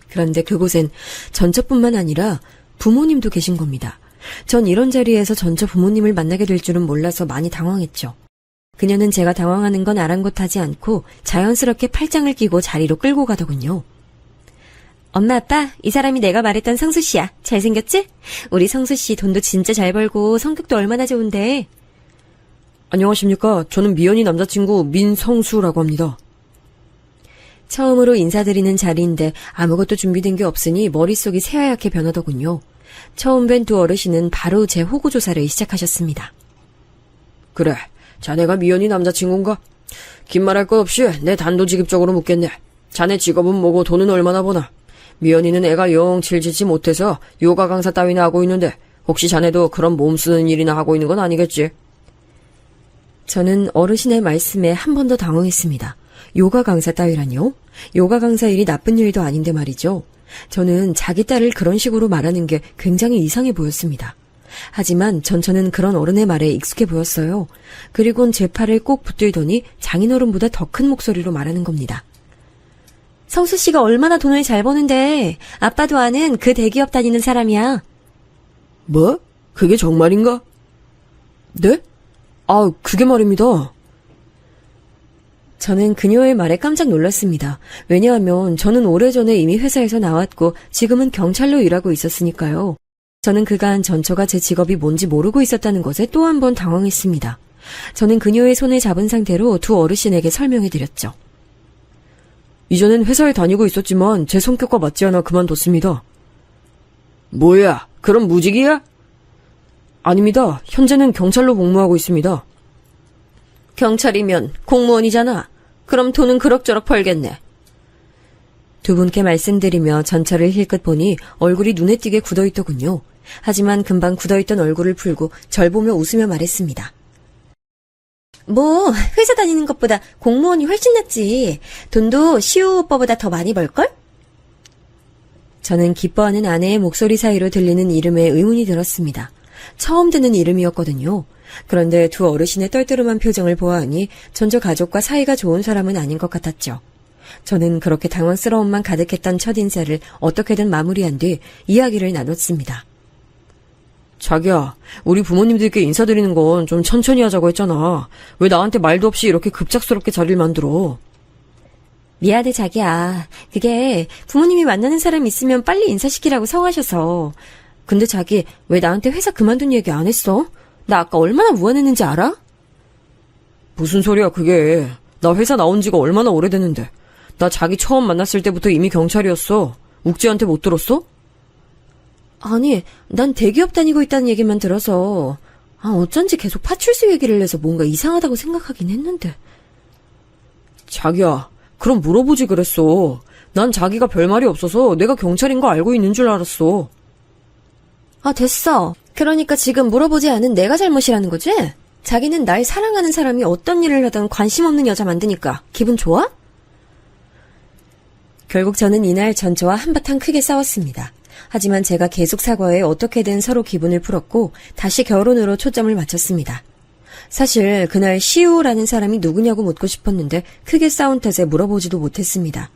그런데 그곳엔 전처뿐만 아니라 부모님도 계신 겁니다. 전 이런 자리에서 전처 부모님을 만나게 될 줄은 몰라서 많이 당황했죠. 그녀는 제가 당황하는 건 아랑곳하지 않고 자연스럽게 팔짱을 끼고 자리로 끌고 가더군요. 엄마 아빠, 이 사람이 내가 말했던 성수 씨야. 잘생겼지? 우리 성수 씨 돈도 진짜 잘 벌고 성격도 얼마나 좋은데. 안녕하십니까. 저는 미연이 남자친구 민성수라고 합니다. 처음으로 인사드리는 자리인데 아무것도 준비된 게 없으니 머릿속이 새하얗게 변하더군요. 처음 뵌 두 어르신은 바로 제 호구조사를 시작하셨습니다. 그래, 자네가 미연이 남자친구인가? 긴 말 할 것 없이 내 단도직입적으로 묻겠네. 자네 직업은 뭐고 돈은 얼마나 버나? 미연이는 애가 영 질지지 못해서 요가 강사 따위나 하고 있는데 혹시 자네도 그런 몸 쓰는 일이나 하고 있는 건 아니겠지? 저는 어르신의 말씀에 한 번 더 당황했습니다. 요가 강사 따위라뇨? 요가 강사 일이 나쁜 일도 아닌데 말이죠. 저는 자기 딸을 그런 식으로 말하는 게 굉장히 이상해 보였습니다. 하지만 전처는 그런 어른의 말에 익숙해 보였어요. 그리곤 제 팔을 꼭 붙들더니 장인어른보다 더 큰 목소리로 말하는 겁니다. 성수 씨가 얼마나 돈을 잘 버는데 아빠도 아는 그 대기업 다니는 사람이야. 뭐? 그게 정말인가? 네? 아, 그게 말입니다. 저는 그녀의 말에 깜짝 놀랐습니다. 왜냐하면 저는 오래전에 이미 회사에서 나왔고 지금은 경찰로 일하고 있었으니까요. 저는 그간 전처가 제 직업이 뭔지 모르고 있었다는 것에 또 한 번 당황했습니다. 저는 그녀의 손을 잡은 상태로 두 어르신에게 설명해드렸죠. 이전엔 회사에 다니고 있었지만 제 성격과 맞지 않아 그만뒀습니다. 뭐야, 그럼 무직이야? 아닙니다. 현재는 경찰로 복무하고 있습니다. 경찰이면 공무원이잖아. 그럼 돈은 그럭저럭 벌겠네. 두 분께 말씀드리며 전철을 힐끗 보니 얼굴이 눈에 띄게 굳어있더군요. 하지만 금방 굳어있던 얼굴을 풀고 절 보며 웃으며 말했습니다. 뭐 회사 다니는 것보다 공무원이 훨씬 낫지. 돈도 시우 오빠보다 더 많이 벌걸? 저는 기뻐하는 아내의 목소리 사이로 들리는 이름에 의문이 들었습니다. 처음 듣는 이름이었거든요. 그런데 두 어르신의 떨떠름한 표정을 보아하니 전저 가족과 사이가 좋은 사람은 아닌 것 같았죠. 저는 그렇게 당황스러움만 가득했던 첫 인사를 어떻게든 마무리한 뒤 이야기를 나눴습니다. 자기야, 우리 부모님들께 인사드리는 건 좀 천천히 하자고 했잖아. 왜 나한테 말도 없이 이렇게 급작스럽게 자리를 만들어? 미안해 자기야. 그게 부모님이 만나는 사람 있으면 빨리 인사시키라고 성하셔서. 근데 자기 왜 나한테 회사 그만둔 얘기 안 했어? 나 아까 얼마나 무안했는지 알아? 무슨 소리야 그게. 나 회사 나온 지가 얼마나 오래됐는데. 나 자기 처음 만났을 때부터 이미 경찰이었어. 욱지한테 못 들었어? 아니, 난 대기업 다니고 있다는 얘기만 들어서 어쩐지 계속 파출소 얘기를 해서 뭔가 이상하다고 생각하긴 했는데. 자기야, 그럼 물어보지 그랬어. 난 자기가 별말이 없어서 내가 경찰인 거 알고 있는 줄 알았어. 됐어. 그러니까 지금 물어보지 않은 내가 잘못이라는 거지? 자기는 날 사랑하는 사람이 어떤 일을 하든 관심 없는 여자 만드니까 기분 좋아? 결국 저는 이날 전처와 한바탕 크게 싸웠습니다. 하지만 제가 계속 사과해 어떻게든 서로 기분을 풀었고 다시 결혼으로 초점을 맞췄습니다. 사실 그날 시우라는 사람이 누구냐고 묻고 싶었는데 크게 싸운 탓에 물어보지도 못했습니다.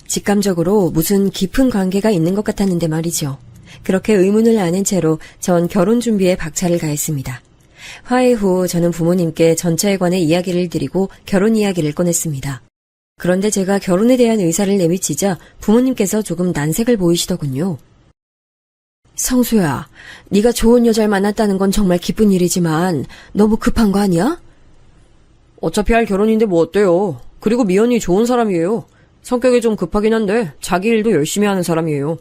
직감적으로 무슨 깊은 관계가 있는 것 같았는데 말이죠. 그렇게 의문을 아는 채로 전 결혼 준비에 박차를 가했습니다. 화해 후 저는 부모님께 전처에 관해 이야기를 드리고 결혼 이야기를 꺼냈습니다. 그런데 제가 결혼에 대한 의사를 내비치자 부모님께서 조금 난색을 보이시더군요. 성수야, 네가 좋은 여자를 만났다는 건 정말 기쁜 일이지만 너무 급한 거 아니야? 어차피 할 결혼인데 뭐 어때요. 그리고 미연이 좋은 사람이에요. 성격이 좀 급하긴 한데 자기 일도 열심히 하는 사람이에요.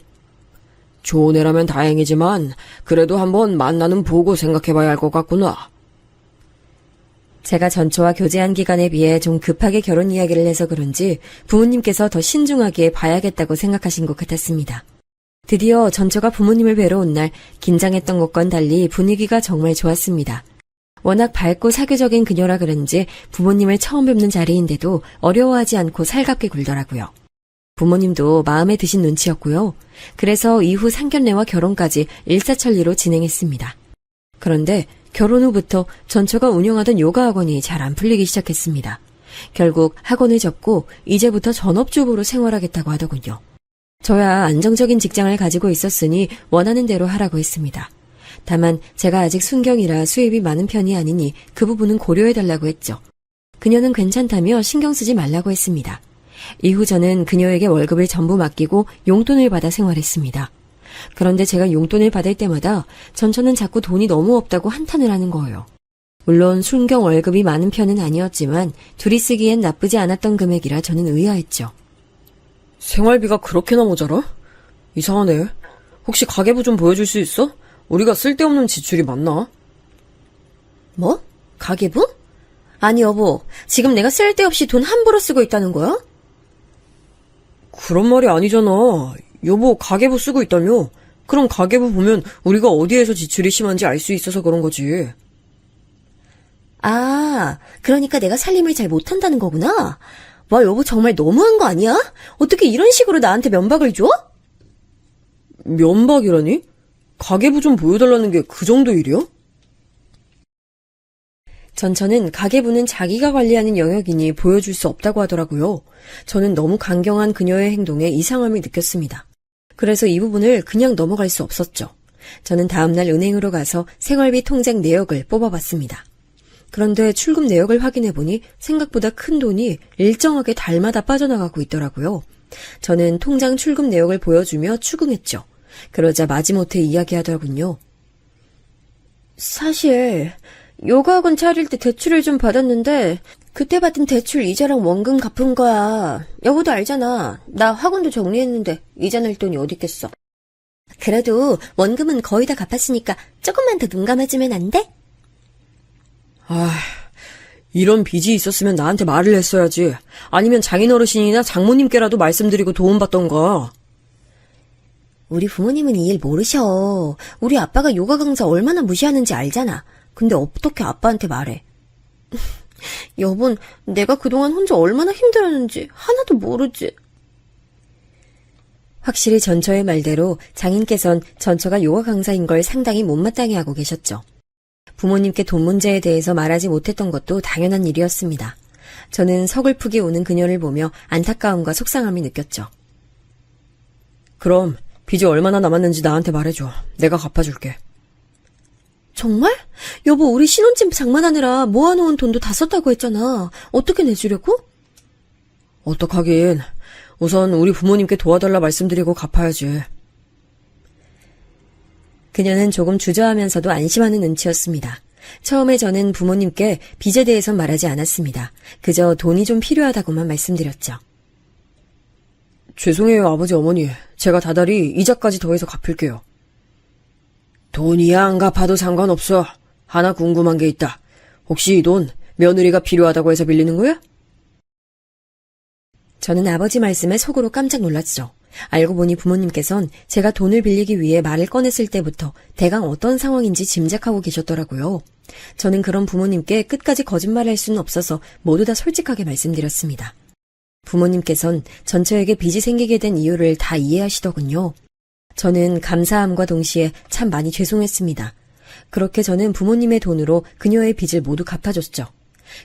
좋은 애라면 다행이지만 그래도 한번 만나는 보고 생각해봐야 할 것 같구나. 제가 전처와 교제한 기간에 비해 좀 급하게 결혼 이야기를 해서 그런지 부모님께서 더 신중하게 봐야겠다고 생각하신 것 같았습니다. 드디어 전처가 부모님을 뵈러 온 날 긴장했던 것과는 달리 분위기가 정말 좋았습니다. 워낙 밝고 사교적인 그녀라 그런지 부모님을 처음 뵙는 자리인데도 어려워하지 않고 살갑게 굴더라고요. 부모님도 마음에 드신 눈치였고요. 그래서 이후 상견례와 결혼까지 일사천리로 진행했습니다. 그런데 결혼 후부터 전처가 운영하던 요가 학원이 잘 안 풀리기 시작했습니다. 결국 학원을 접고 이제부터 전업주부로 생활하겠다고 하더군요. 저야 안정적인 직장을 가지고 있었으니 원하는 대로 하라고 했습니다. 다만 제가 아직 순경이라 수입이 많은 편이 아니니 그 부분은 고려해달라고 했죠. 그녀는 괜찮다며 신경 쓰지 말라고 했습니다. 이후 저는 그녀에게 월급을 전부 맡기고 용돈을 받아 생활했습니다. 그런데 제가 용돈을 받을 때마다 전처는 자꾸 돈이 너무 없다고 한탄을 하는 거예요. 물론 순경 월급이 많은 편은 아니었지만 둘이 쓰기엔 나쁘지 않았던 금액이라 저는 의아했죠. 생활비가 그렇게나 모자라? 이상하네. 혹시 가계부 좀 보여줄 수 있어? 우리가 쓸데없는 지출이 많나? 뭐? 가계부? 아니 여보, 지금 내가 쓸데없이 돈 함부로 쓰고 있다는 거야? 그런 말이 아니잖아. 여보 가계부 쓰고 있다며. 그럼 가계부 보면 우리가 어디에서 지출이 심한지 알 수 있어서 그런 거지. 그러니까 내가 살림을 잘 못한다는 거구나. 와, 여보 정말 너무한 거 아니야? 어떻게 이런 식으로 나한테 면박을 줘? 면박이라니? 가계부 좀 보여달라는 게 그 정도 일이야? 전처는 가계부는 자기가 관리하는 영역이니 보여줄 수 없다고 하더라고요. 저는 너무 강경한 그녀의 행동에 이상함을 느꼈습니다. 그래서 이 부분을 그냥 넘어갈 수 없었죠. 저는 다음날 은행으로 가서 생활비 통장 내역을 뽑아봤습니다. 그런데 출금 내역을 확인해보니 생각보다 큰 돈이 일정하게 달마다 빠져나가고 있더라고요. 저는 통장 출금 내역을 보여주며 추궁했죠. 그러자 마지못해 이야기하더군요. 사실 요가학원 차릴 때 대출을 좀 받았는데 그때 받은 대출 이자랑 원금 갚은 거야. 여보도 알잖아. 나 학원도 정리했는데 이자 낼 돈이 어디 있겠어. 그래도 원금은 거의 다 갚았으니까 조금만 더 눈 감아주면 안 돼? 이런 빚이 있었으면 나한테 말을 했어야지. 아니면 장인어르신이나 장모님께라도 말씀드리고 도움받던가. 우리 부모님은 이 일 모르셔. 우리 아빠가 요가 강사 얼마나 무시하는지 알잖아. 근데 어떻게 아빠한테 말해? 여본, 내가 그동안 혼자 얼마나 힘들었는지 하나도 모르지. 확실히 전처의 말대로 장인께선 전처가 요가 강사인 걸 상당히 못마땅해 하고 계셨죠. 부모님께 돈 문제에 대해서 말하지 못했던 것도 당연한 일이었습니다. 저는 서글프게 우는 그녀를 보며 안타까움과 속상함이 느꼈죠. 그럼 빚이 얼마나 남았는지 나한테 말해줘. 내가 갚아줄게. 정말? 여보, 우리 신혼집 장만하느라 모아놓은 돈도 다 썼다고 했잖아. 어떻게 내주려고? 어떡하긴. 우선 우리 부모님께 도와달라 말씀드리고 갚아야지. 그녀는 조금 주저하면서도 안심하는 눈치였습니다. 처음에 저는 부모님께 빚에 대해선 말하지 않았습니다. 그저 돈이 좀 필요하다고만 말씀드렸죠. 죄송해요, 아버지, 어머니. 제가 다달이 이자까지 더해서 갚을게요. 돈이 안 갚아도 상관없어. 하나 궁금한 게 있다. 혹시 이 돈 며느리가 필요하다고 해서 빌리는 거야? 저는 아버지 말씀에 속으로 깜짝 놀랐죠. 알고 보니 부모님께선 제가 돈을 빌리기 위해 말을 꺼냈을 때부터 대강 어떤 상황인지 짐작하고 계셨더라고요. 저는 그런 부모님께 끝까지 거짓말을 할 수는 없어서 모두 다 솔직하게 말씀드렸습니다. 부모님께선 전처에게 빚이 생기게 된 이유를 다 이해하시더군요. 저는 감사함과 동시에 참 많이 죄송했습니다. 그렇게 저는 부모님의 돈으로 그녀의 빚을 모두 갚아줬죠.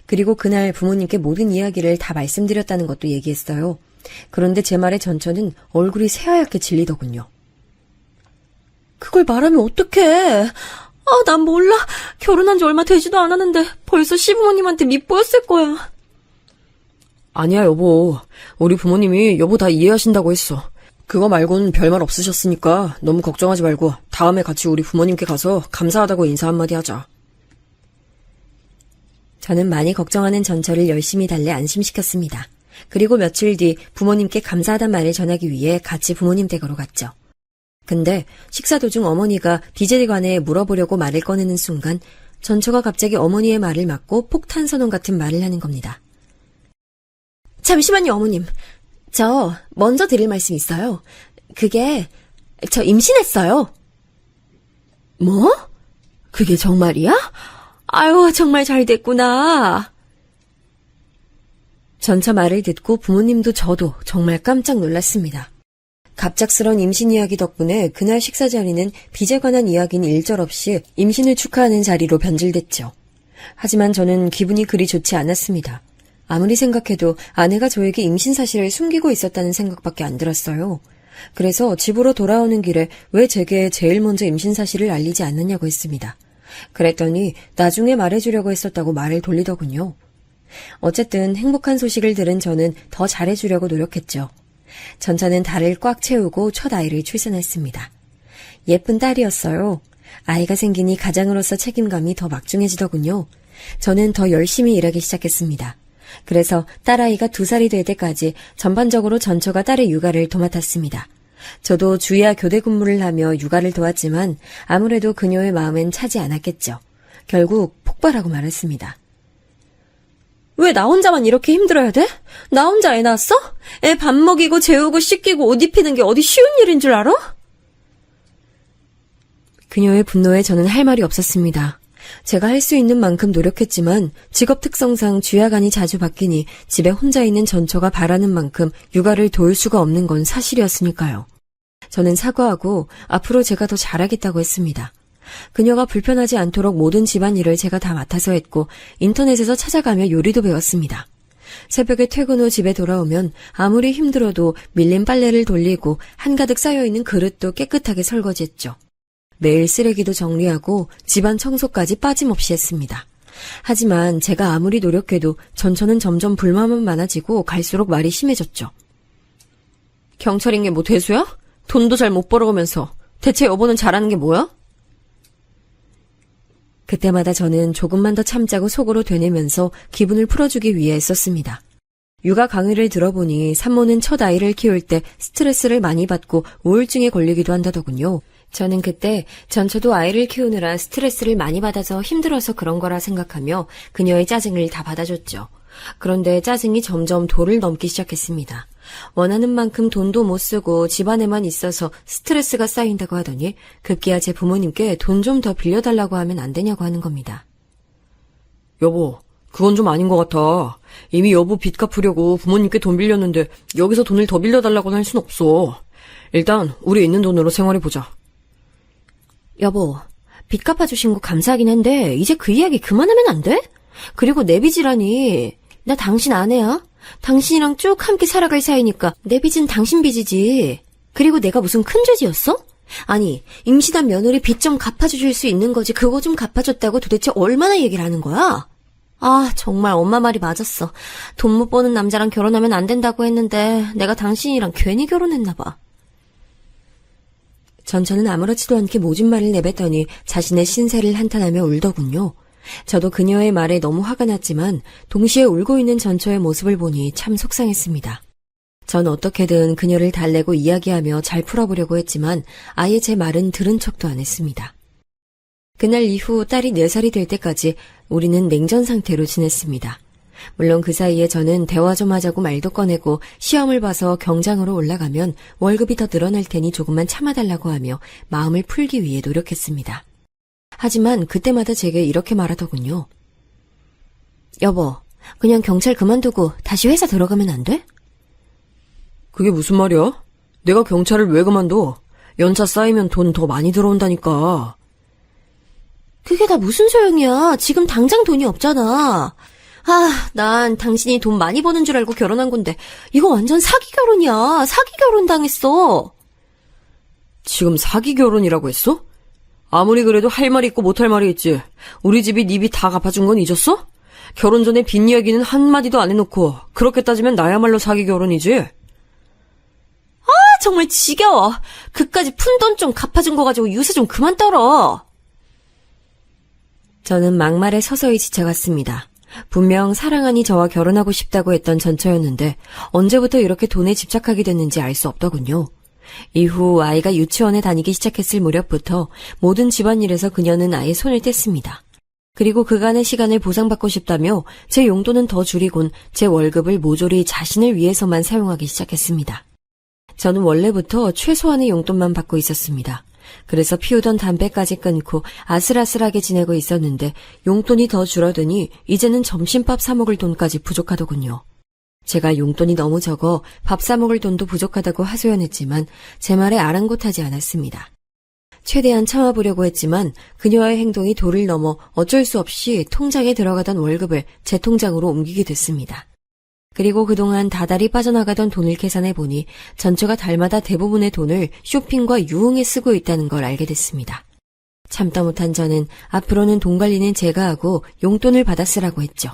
그리고 그날 부모님께 모든 이야기를 다 말씀드렸다는 것도 얘기했어요. 그런데 제 말에 전처는 얼굴이 새하얗게 질리더군요. 그걸 말하면 어떡해. 난 몰라. 결혼한 지 얼마 되지도 않았는데 벌써 시부모님한테 밉보였을 거야. 아니야, 여보. 우리 부모님이 여보 다 이해하신다고 했어. 그거 말고는 별말 없으셨으니까 너무 걱정하지 말고 다음에 같이 우리 부모님께 가서 감사하다고 인사 한마디 하자. 저는 많이 걱정하는 전처를 열심히 달래 안심시켰습니다. 그리고 며칠 뒤 부모님께 감사하단 말을 전하기 위해 같이 부모님 댁으로 갔죠. 근데 식사 도중 어머니가 빚에 관해 물어보려고 말을 꺼내는 순간 전처가 갑자기 어머니의 말을 막고 폭탄 선언 같은 말을 하는 겁니다. 잠시만요, 어머님. 저 먼저 드릴 말씀이 있어요. 그게 저 임신했어요. 뭐? 그게 정말이야? 아유, 정말 잘 됐구나. 전처 말을 듣고 부모님도 저도 정말 깜짝 놀랐습니다. 갑작스런 임신 이야기 덕분에 그날 식사 자리는 빚에 관한 이야기는 일절없이 임신을 축하하는 자리로 변질됐죠. 하지만 저는 기분이 그리 좋지 않았습니다. 아무리 생각해도 아내가 저에게 임신 사실을 숨기고 있었다는 생각밖에 안 들었어요. 그래서 집으로 돌아오는 길에 왜 제게 제일 먼저 임신 사실을 알리지 않느냐고 했습니다. 그랬더니 나중에 말해주려고 했었다고 말을 돌리더군요. 어쨌든 행복한 소식을 들은 저는 더 잘해주려고 노력했죠. 전처는 달을 꽉 채우고 첫 아이를 출산했습니다. 예쁜 딸이었어요. 아이가 생기니 가장으로서 책임감이 더 막중해지더군요. 저는 더 열심히 일하기 시작했습니다. 그래서 딸아이가 2살이 될 때까지 전반적으로 전처가 딸의 육아를 도맡았습니다. 저도 주야 교대 근무를 하며 육아를 도왔지만 아무래도 그녀의 마음엔 차지 않았겠죠. 결국 폭발하고 말았습니다. 왜 나 혼자만 이렇게 힘들어야 돼? 나 혼자 애 낳았어? 애 밥 먹이고 재우고 씻기고 옷 입히는 게 어디 쉬운 일인 줄 알아? 그녀의 분노에 저는 할 말이 없었습니다. 제가 할 수 있는 만큼 노력했지만 직업 특성상 주야간이 자주 바뀌니 집에 혼자 있는 전처가 바라는 만큼 육아를 도울 수가 없는 건 사실이었으니까요. 저는 사과하고 앞으로 제가 더 잘하겠다고 했습니다. 그녀가 불편하지 않도록 모든 집안일을 제가 다 맡아서 했고 인터넷에서 찾아가며 요리도 배웠습니다. 새벽에 퇴근 후 집에 돌아오면 아무리 힘들어도 밀린 빨래를 돌리고 한가득 쌓여있는 그릇도 깨끗하게 설거지했죠. 매일 쓰레기도 정리하고 집안 청소까지 빠짐없이 했습니다. 하지만 제가 아무리 노력해도 전처는 점점 불만만 많아지고 갈수록 말이 심해졌죠. 경찰인 게 뭐 대수야? 돈도 잘 못 벌어오면서 대체 여보는 잘하는 게 뭐야? 그때마다 저는 조금만 더 참자고 속으로 되뇌면서 기분을 풀어주기 위해 애썼습니다. 육아 강의를 들어보니 산모는 첫 아이를 키울 때 스트레스를 많이 받고 우울증에 걸리기도 한다더군요. 저는 그때 전처도 아이를 키우느라 스트레스를 많이 받아서 힘들어서 그런 거라 생각하며 그녀의 짜증을 다 받아줬죠. 그런데 짜증이 점점 도를 넘기 시작했습니다. 원하는 만큼 돈도 못 쓰고 집안에만 있어서 스트레스가 쌓인다고 하더니 급기야 제 부모님께 돈 좀 더 빌려달라고 하면 안 되냐고 하는 겁니다. 여보, 그건 좀 아닌 것 같아. 이미 여보 빚 갚으려고 부모님께 돈 빌렸는데 여기서 돈을 더 빌려달라고는 할 순 없어. 일단 우리 있는 돈으로 생활해보자. 여보, 빚 갚아주신 거 감사하긴 한데 이제 그 이야기 그만하면 안 돼? 그리고 내 빚이라니. 나 당신 아내야. 당신이랑 쭉 함께 살아갈 사이니까 내 빚은 당신 빚이지. 그리고 내가 무슨 큰 죄지었어? 아니, 임신한 며느리 빚 좀 갚아주실 수 있는 거지 그거 좀 갚아줬다고 도대체 얼마나 얘기를 하는 거야? 아, 정말 엄마 말이 맞았어. 돈 못 버는 남자랑 결혼하면 안 된다고 했는데 내가 당신이랑 괜히 결혼했나 봐. 전처는 아무렇지도 않게 모진 말을 내뱉더니 자신의 신세를 한탄하며 울더군요. 저도 그녀의 말에 너무 화가 났지만 동시에 울고 있는 전처의 모습을 보니 참 속상했습니다. 전 어떻게든 그녀를 달래고 이야기하며 잘 풀어보려고 했지만 아예 제 말은 들은 척도 안 했습니다. 그날 이후 딸이 4살이 될 때까지 우리는 냉전 상태로 지냈습니다. 물론 그 사이에 저는 대화 좀 하자고 말도 꺼내고 시험을 봐서 경장으로 올라가면 월급이 더 늘어날 테니 조금만 참아달라고 하며 마음을 풀기 위해 노력했습니다. 하지만 그때마다 제게 이렇게 말하더군요. 여보, 그냥 경찰 그만두고 다시 회사 들어가면 안 돼? 그게 무슨 말이야? 내가 경찰을 왜 그만둬? 연차 쌓이면 돈 더 많이 들어온다니까. 그게 다 무슨 소용이야. 지금 당장 돈이 없잖아. 아, 난 당신이 돈 많이 버는 줄 알고 결혼한 건데 이거 완전 사기 결혼이야. 사기 결혼 당했어. 지금 사기 결혼이라고 했어? 아무리 그래도 할 말이 있고 못할 말이 있지. 우리 집이 네 빚 다 갚아준 건 잊었어? 결혼 전에 빚 이야기는 한마디도 안 해놓고 그렇게 따지면 나야말로 사기 결혼이지. 아, 정말 지겨워. 그까지 푼 돈 좀 갚아준 거 가지고 유세 좀 그만 떨어. 저는 막말에 서서히 지쳐갔습니다. 분명 사랑하니 저와 결혼하고 싶다고 했던 전처였는데 언제부터 이렇게 돈에 집착하게 됐는지 알 수 없더군요. 이후 아이가 유치원에 다니기 시작했을 무렵부터 모든 집안일에서 그녀는 아예 손을 뗐습니다. 그리고 그간의 시간을 보상받고 싶다며 제 용돈은 더 줄이곤 제 월급을 모조리 자신을 위해서만 사용하기 시작했습니다. 저는 원래부터 최소한의 용돈만 받고 있었습니다. 그래서 피우던 담배까지 끊고 아슬아슬하게 지내고 있었는데 용돈이 더 줄어드니 이제는 점심밥 사 먹을 돈까지 부족하더군요. 제가 용돈이 너무 적어 밥 사 먹을 돈도 부족하다고 하소연했지만 제 말에 아랑곳하지 않았습니다. 최대한 참아보려고 했지만 그녀의 행동이 도를 넘어 어쩔 수 없이 통장에 들어가던 월급을 제 통장으로 옮기게 됐습니다. 그리고 그동안 다달이 빠져나가던 돈을 계산해보니 전처가 달마다 대부분의 돈을 쇼핑과 유흥에 쓰고 있다는 걸 알게 됐습니다. 참다 못한 저는 앞으로는 돈 관리는 제가 하고 용돈을 받아 쓰라고 했죠.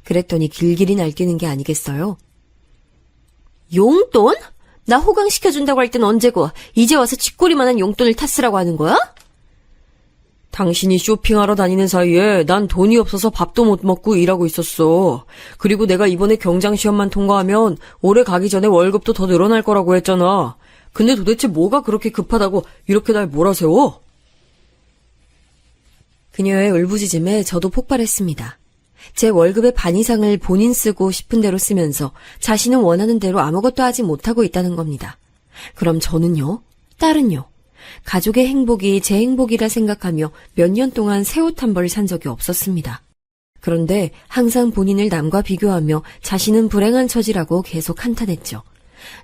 그랬더니 길길이 날뛰는 게 아니겠어요? 용돈? 나 호강시켜준다고 할 땐 언제고 이제 와서 쥐꼬리만한 용돈을 탓쓰라고 하는 거야? 당신이 쇼핑하러 다니는 사이에 난 돈이 없어서 밥도 못 먹고 일하고 있었어. 그리고 내가 이번에 경장시험만 통과하면 올해 가기 전에 월급도 더 늘어날 거라고 했잖아. 근데 도대체 뭐가 그렇게 급하다고 이렇게 날 몰아세워? 그녀의 울부짖음에 저도 폭발했습니다. 제 월급의 반 이상을 본인 쓰고 싶은 대로 쓰면서 자신은 원하는 대로 아무것도 하지 못하고 있다는 겁니다. 그럼 저는요? 딸은요? 가족의 행복이 제 행복이라 생각하며 몇 년 동안 새 옷 한 벌 산 적이 없었습니다. 그런데 항상 본인을 남과 비교하며 자신은 불행한 처지라고 계속 한탄했죠.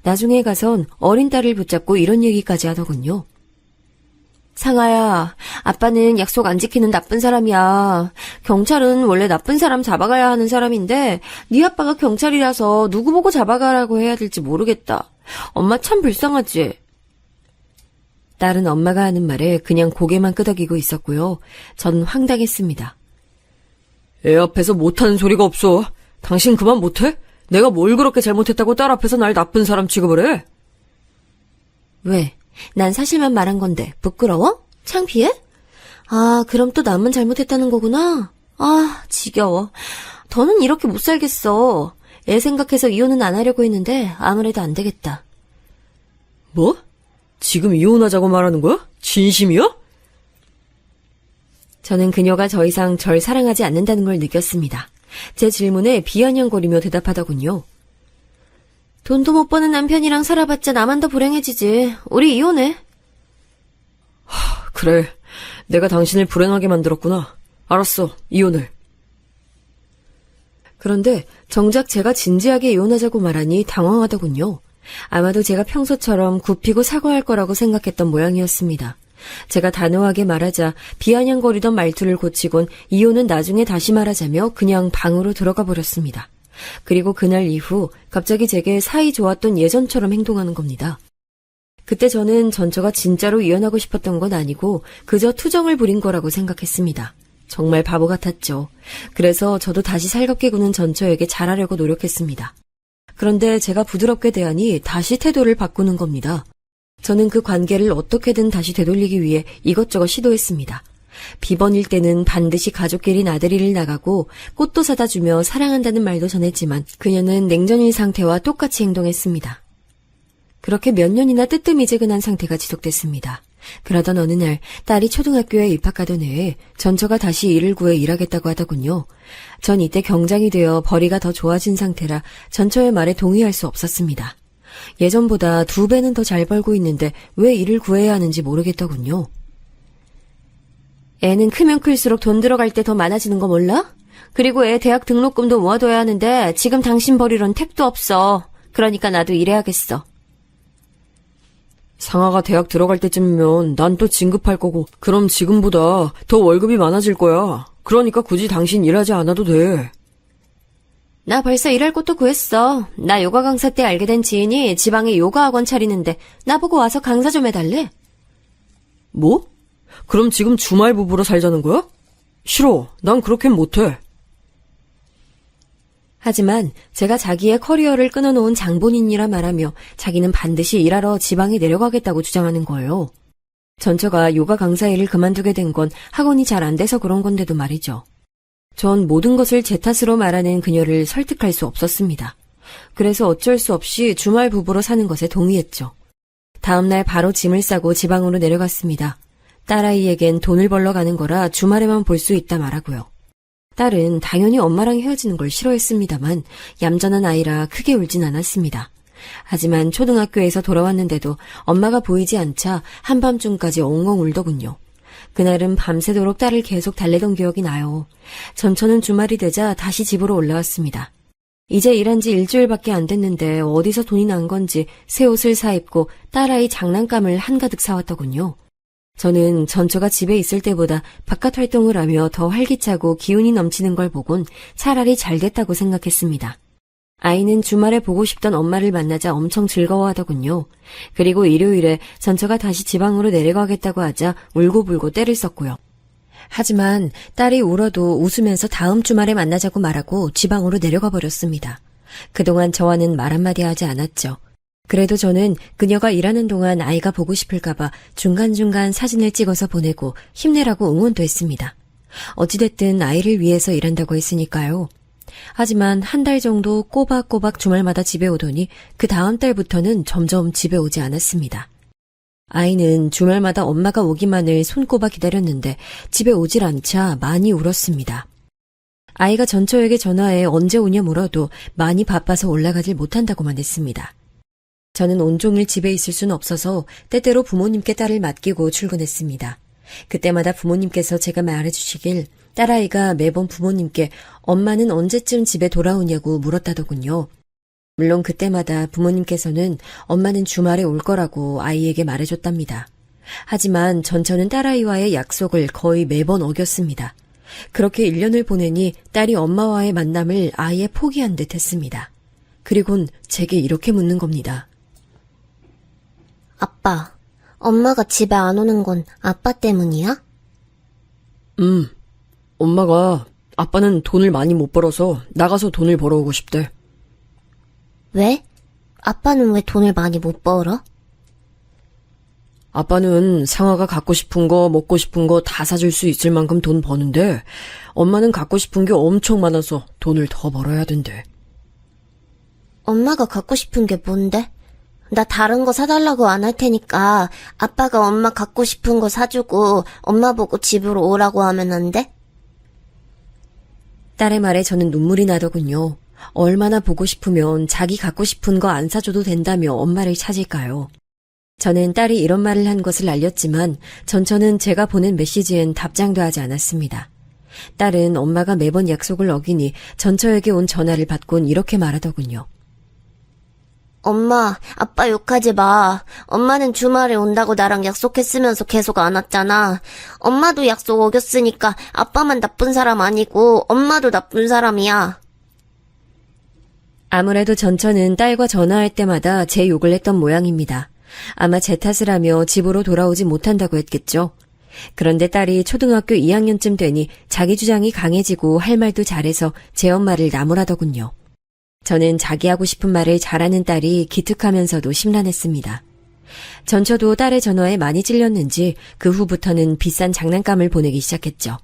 나중에 가선 어린 딸을 붙잡고 이런 얘기까지 하더군요. 상아야, 아빠는 약속 안 지키는 나쁜 사람이야. 경찰은 원래 나쁜 사람 잡아가야 하는 사람인데 네 아빠가 경찰이라서 누구 보고 잡아가라고 해야 될지 모르겠다. 엄마 참 불쌍하지? 딸은 엄마가 하는 말에 그냥 고개만 끄덕이고 있었고요. 전 황당했습니다. 애 앞에서 못하는 소리가 없어. 당신 그만 못해? 내가 뭘 그렇게 잘못했다고 딸 앞에서 날 나쁜 사람 취급을 해? 왜? 난 사실만 말한 건데 부끄러워? 창피해? 아, 그럼 또 나만 잘못했다는 거구나? 아, 지겨워. 더는 이렇게 못 살겠어. 애 생각해서 이혼은 안 하려고 했는데 아무래도 안 되겠다. 뭐? 지금 이혼하자고 말하는 거야? 진심이야? 저는 그녀가 더 이상 절 사랑하지 않는다는 걸 느꼈습니다. 제 질문에 비아냥거리며 대답하더군요. 돈도 못 버는 남편이랑 살아봤자 나만 더 불행해지지. 우리 이혼해. 그래, 내가 당신을 불행하게 만들었구나. 알았어, 이혼을. 그런데 정작 제가 진지하게 이혼하자고 말하니 당황하더군요. 아마도 제가 평소처럼 굽히고 사과할 거라고 생각했던 모양이었습니다. 제가 단호하게 말하자 비아냥거리던 말투를 고치곤 이혼은 나중에 다시 말하자며 그냥 방으로 들어가 버렸습니다. 그리고 그날 이후 갑자기 제게 사이 좋았던 예전처럼 행동하는 겁니다. 그때 저는 전처가 진짜로 이혼하고 싶었던 건 아니고 그저 투정을 부린 거라고 생각했습니다. 정말 바보 같았죠. 그래서 저도 다시 살갑게 구는 전처에게 잘하려고 노력했습니다. 그런데 제가 부드럽게 대하니 다시 태도를 바꾸는 겁니다. 저는 그 관계를 어떻게든 다시 되돌리기 위해 이것저것 시도했습니다. 비번일 때는 반드시 가족끼리 나들이를 나가고 꽃도 사다 주며 사랑한다는 말도 전했지만 그녀는 냉전인 상태와 똑같이 행동했습니다. 그렇게 몇 년이나 뜨뜻미지근한 상태가 지속됐습니다. 그러던 어느 날 딸이 초등학교에 입학하던 해에 전처가 다시 일을 구해 일하겠다고 하더군요. 전 이때 경장이 되어 벌이가 더 좋아진 상태라 전처의 말에 동의할 수 없었습니다. 예전보다 2배는 더 잘 벌고 있는데 왜 일을 구해야 하는지 모르겠더군요. 애는 크면 클수록 돈 들어갈 때 더 많아지는 거 몰라? 그리고 애 대학 등록금도 모아둬야 하는데 지금 당신 벌이론 택도 없어. 그러니까 나도 일해야겠어. 상아가 대학 들어갈 때쯤이면 난 또 진급할 거고, 그럼 지금보다 더 월급이 많아질 거야. 그러니까 굳이 당신 일하지 않아도 돼. 나 벌써 일할 곳도 구했어. 나 요가 강사 때 알게 된 지인이 지방에 요가 학원 차리는데 나보고 와서 강사 좀 해달래. 뭐? 그럼 지금 주말 부부로 살자는 거야? 싫어. 난 그렇게는 못해. 하지만 제가 자기의 커리어를 끊어놓은 장본인이라 말하며 자기는 반드시 일하러 지방에 내려가겠다고 주장하는 거예요. 전처가 요가 강사 일을 그만두게 된 건 학원이 잘 안 돼서 그런 건데도 말이죠. 전 모든 것을 제 탓으로 말하는 그녀를 설득할 수 없었습니다. 그래서 어쩔 수 없이 주말 부부로 사는 것에 동의했죠. 다음 날 바로 짐을 싸고 지방으로 내려갔습니다. 딸아이에겐 돈을 벌러 가는 거라 주말에만 볼 수 있다 말하고요. 딸은 당연히 엄마랑 헤어지는 걸 싫어했습니다만 얌전한 아이라 크게 울진 않았습니다. 하지만 초등학교에서 돌아왔는데도 엄마가 보이지 않자 한밤중까지 엉엉 울더군요. 그날은 밤새도록 딸을 계속 달래던 기억이 나요. 전처는 주말이 되자 다시 집으로 올라왔습니다. 이제 일한 지 일주일밖에 안 됐는데 어디서 돈이 난 건지 새 옷을 사입고 딸아이 장난감을 한가득 사왔더군요. 저는 전처가 집에 있을 때보다 바깥 활동을 하며 더 활기차고 기운이 넘치는 걸 보곤 차라리 잘 됐다고 생각했습니다. 아이는 주말에 보고 싶던 엄마를 만나자 엄청 즐거워하더군요. 그리고 일요일에 전처가 다시 지방으로 내려가겠다고 하자 울고불고 떼를 썼고요. 하지만 딸이 울어도 웃으면서 다음 주말에 만나자고 말하고 지방으로 내려가 버렸습니다. 그동안 저와는 말 한마디 하지 않았죠. 그래도 저는 그녀가 일하는 동안 아이가 보고 싶을까봐 중간중간 사진을 찍어서 보내고 힘내라고 응원도 했습니다. 어찌됐든 아이를 위해서 일한다고 했으니까요. 하지만 한 달 정도 꼬박꼬박 주말마다 집에 오더니 그 다음 달부터는 점점 집에 오지 않았습니다. 아이는 주말마다 엄마가 오기만을 손꼽아 기다렸는데 집에 오질 않자 많이 울었습니다. 아이가 전처에게 전화해 언제 오냐 물어도 많이 바빠서 올라가질 못한다고만 했습니다. 저는 온종일 집에 있을 수는 없어서 때때로 부모님께 딸을 맡기고 출근했습니다. 그때마다 부모님께서 제가 말해주시길 딸아이가 매번 부모님께 엄마는 언제쯤 집에 돌아오냐고 물었다더군요. 물론 그때마다 부모님께서는 엄마는 주말에 올 거라고 아이에게 말해줬답니다. 하지만 전처는 딸아이와의 약속을 거의 매번 어겼습니다. 그렇게 1년을 보내니 딸이 엄마와의 만남을 아예 포기한 듯 했습니다. 그리곤 제게 이렇게 묻는 겁니다. 아빠, 엄마가 집에 안 오는 건 아빠 때문이야? 엄마가 아빠는 돈을 많이 못 벌어서 나가서 돈을 벌어오고 싶대. 왜? 아빠는 왜 돈을 많이 못 벌어? 아빠는 상아가 갖고 싶은 거, 먹고 싶은 거 다 사줄 수 있을 만큼 돈 버는데 엄마는 갖고 싶은 게 엄청 많아서 돈을 더 벌어야 된대. 엄마가 갖고 싶은 게 뭔데? 나 다른 거 사달라고 안 할 테니까 아빠가 엄마 갖고 싶은 거 사주고 엄마 보고 집으로 오라고 하면 안 돼? 딸의 말에 저는 눈물이 나더군요. 얼마나 보고 싶으면 자기 갖고 싶은 거 안 사줘도 된다며 엄마를 찾을까요? 저는 딸이 이런 말을 한 것을 알렸지만 전처는 제가 보낸 메시지엔 답장도 하지 않았습니다. 딸은 엄마가 매번 약속을 어기니 전처에게 온 전화를 받곤 이렇게 말하더군요. 엄마, 아빠 욕하지 마. 엄마는 주말에 온다고 나랑 약속했으면서 계속 안 왔잖아. 엄마도 약속 어겼으니까 아빠만 나쁜 사람 아니고 엄마도 나쁜 사람이야. 아무래도 전처는 딸과 전화할 때마다 제 욕을 했던 모양입니다. 아마 제 탓을 하며 집으로 돌아오지 못한다고 했겠죠. 그런데 딸이 초등학교 2학년쯤 되니 자기 주장이 강해지고 할 말도 잘해서 제 엄마를 나무라더군요. 저는 자기 하고 싶은 말을 잘하는 딸이 기특하면서도 심란했습니다. 전처도 딸의 전화에 많이 찔렸는지 그 후부터는 비싼 장난감을 보내기 시작했죠.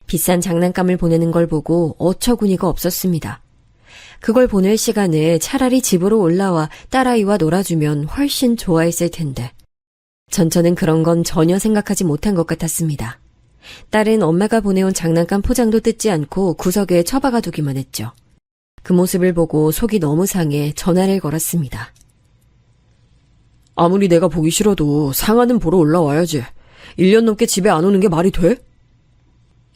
비싼 장난감을 보내는 걸 보고 어처구니가 없었습니다. 그걸 보낼 시간에 차라리 집으로 올라와 딸아이와 놀아주면 훨씬 좋아했을 텐데. 전처는 그런 건 전혀 생각하지 못한 것 같았습니다. 딸은 엄마가 보내온 장난감 포장도 뜯지 않고 구석에 처박아 두기만 했죠. 그 모습을 보고 속이 너무 상해 전화를 걸었습니다. 아무리 내가 보기 싫어도 상아는 보러 올라와야지. 1년 넘게 집에 안 오는 게 말이 돼?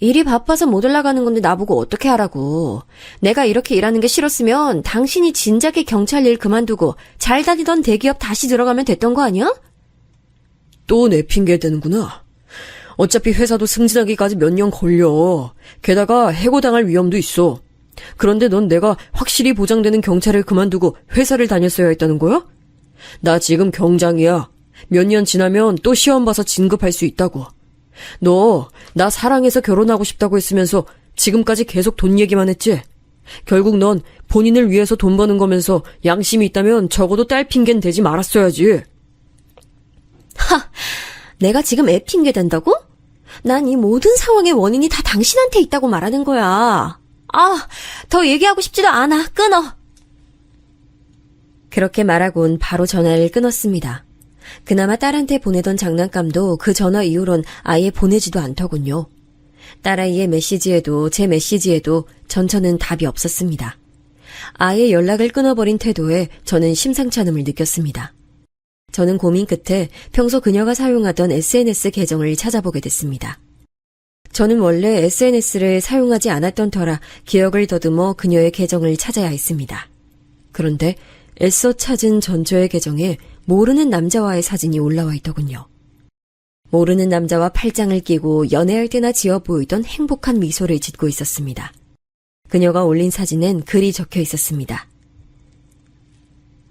일이 바빠서 못 올라가는 건데 나보고 어떻게 하라고. 내가 이렇게 일하는 게 싫었으면 당신이 진작에 경찰 일 그만두고 잘 다니던 대기업 다시 들어가면 됐던 거 아니야? 또 내 핑계 대는구나. 어차피 회사도 승진하기까지 몇 년 걸려. 게다가 해고당할 위험도 있어. 그런데 넌 내가 확실히 보장되는 경찰을 그만두고 회사를 다녔어야 했다는 거야? 나 지금 경장이야. 몇 년 지나면 또 시험 봐서 진급할 수 있다고. 너 나 사랑해서 결혼하고 싶다고 했으면서 지금까지 계속 돈 얘기만 했지? 결국 넌 본인을 위해서 돈 버는 거면서 양심이 있다면 적어도 딸 핑계는 대지 말았어야지. 내가 지금 애 핑계 댄다고? 난 이 모든 상황의 원인이 다 당신한테 있다고 말하는 거야. 더 얘기하고 싶지도 않아. 끊어. 그렇게 말하곤 바로 전화를 끊었습니다. 그나마 딸한테 보내던 장난감도 그 전화 이후론 아예 보내지도 않더군요. 딸아이의 메시지에도 제 메시지에도 전처는 답이 없었습니다. 아예 연락을 끊어버린 태도에 저는 심상치 않음을 느꼈습니다. 저는 고민 끝에 평소 그녀가 사용하던 SNS 계정을 찾아보게 됐습니다. 저는 원래 SNS를 사용하지 않았던 터라 기억을 더듬어 그녀의 계정을 찾아야 했습니다. 그런데 애써 찾은 전처의 계정에 모르는 남자와의 사진이 올라와 있더군요. 모르는 남자와 팔짱을 끼고 연애할 때나 지어 보이던 행복한 미소를 짓고 있었습니다. 그녀가 올린 사진엔 글이 적혀 있었습니다.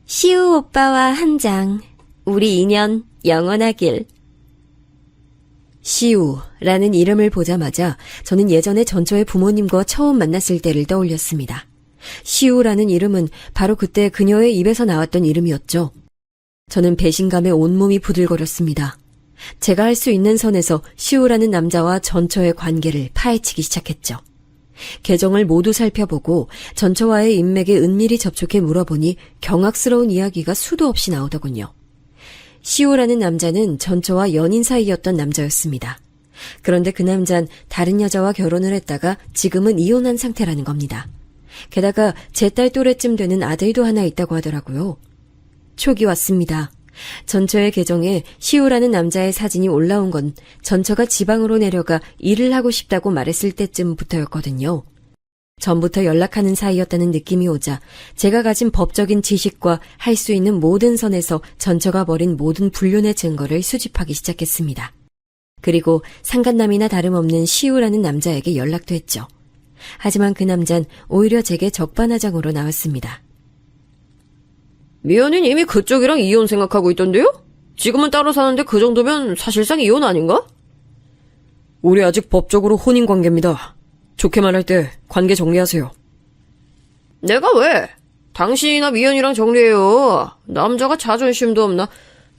시우 오빠와 한 장, 우리 인연 영원하길. 시우라는 이름을 보자마자 저는 예전에 전처의 부모님과 처음 만났을 때를 떠올렸습니다. 시우라는 이름은 바로 그때 그녀의 입에서 나왔던 이름이었죠. 저는 배신감에 온몸이 부들거렸습니다. 제가 할 수 있는 선에서 시우라는 남자와 전처의 관계를 파헤치기 시작했죠. 계정을 모두 살펴보고 전처와의 인맥에 은밀히 접촉해 물어보니 경악스러운 이야기가 수도 없이 나오더군요. 시우라는 남자는 전처와 연인 사이였던 남자였습니다. 그런데 그 남자는 다른 여자와 결혼을 했다가 지금은 이혼한 상태라는 겁니다. 게다가 제 딸 또래쯤 되는 아들도 하나 있다고 하더라고요. 촉이 왔습니다. 전처의 계정에 시우라는 남자의 사진이 올라온 건 전처가 지방으로 내려가 일을 하고 싶다고 말했을 때쯤부터였거든요. 전부터 연락하는 사이였다는 느낌이 오자 제가 가진 법적인 지식과 할 수 있는 모든 선에서 전처가 벌인 모든 불륜의 증거를 수집하기 시작했습니다. 그리고 상간남이나 다름없는 시우라는 남자에게 연락도 했죠. 하지만 그 남잔 오히려 제게 적반하장으로 나왔습니다. 미연은 이미 그쪽이랑 이혼 생각하고 있던데요? 지금은 따로 사는데 그 정도면 사실상 이혼 아닌가? 우리 아직 법적으로 혼인관계입니다. 좋게 말할 때 관계 정리하세요. 내가 왜? 당신이나 미연이랑 정리해요. 남자가 자존심도 없나?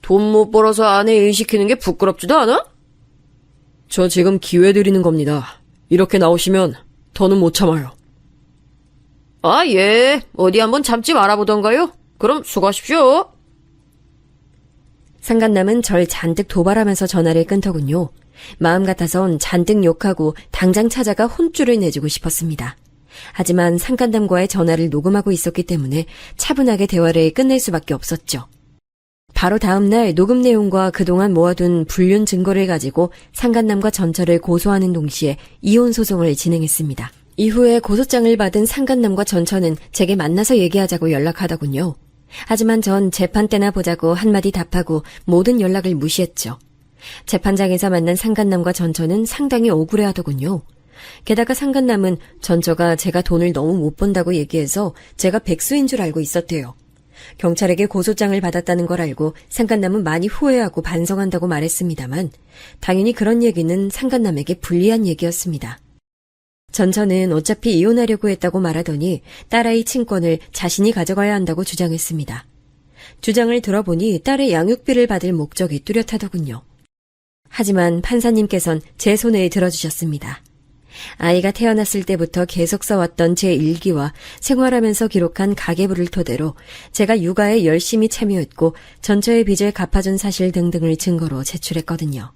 돈 못 벌어서 아내 일 시키는 게 부끄럽지도 않아? 저 지금 기회 드리는 겁니다. 이렇게 나오시면 더는 못 참아요. 아, 예. 어디 한번 잠집 알아보던가요? 그럼 수고하십시오. 상간남은 절 잔뜩 도발하면서 전화를 끊더군요. 마음 같아선 잔뜩 욕하고 당장 찾아가 혼쭐을 내주고 싶었습니다. 하지만 상간남과의 전화를 녹음하고 있었기 때문에 차분하게 대화를 끝낼 수밖에 없었죠. 바로 다음 날 녹음 내용과 그동안 모아둔 불륜 증거를 가지고 상간남과 전처를 고소하는 동시에 이혼 소송을 진행했습니다. 이후에 고소장을 받은 상간남과 전처는 제게 만나서 얘기하자고 연락하더군요. 하지만 전 재판 때나 보자고 한마디 답하고 모든 연락을 무시했죠. 재판장에서 만난 상간남과 전처는 상당히 억울해하더군요. 게다가 상간남은 전처가 제가 돈을 너무 못 번다고 얘기해서 제가 백수인 줄 알고 있었대요. 경찰에게 고소장을 받았다는 걸 알고 상간남은 많이 후회하고 반성한다고 말했습니다만 당연히 그런 얘기는 상간남에게 불리한 얘기였습니다. 전처는 어차피 이혼하려고 했다고 말하더니 딸아이 친권을 자신이 가져가야 한다고 주장했습니다. 주장을 들어보니 딸의 양육비를 받을 목적이 뚜렷하더군요. 하지만 판사님께선 제 손을 들어주셨습니다. 아이가 태어났을 때부터 계속 써왔던 제 일기와 생활하면서 기록한 가계부를 토대로 제가 육아에 열심히 참여했고 전처의 빚을 갚아준 사실 등등을 증거로 제출했거든요.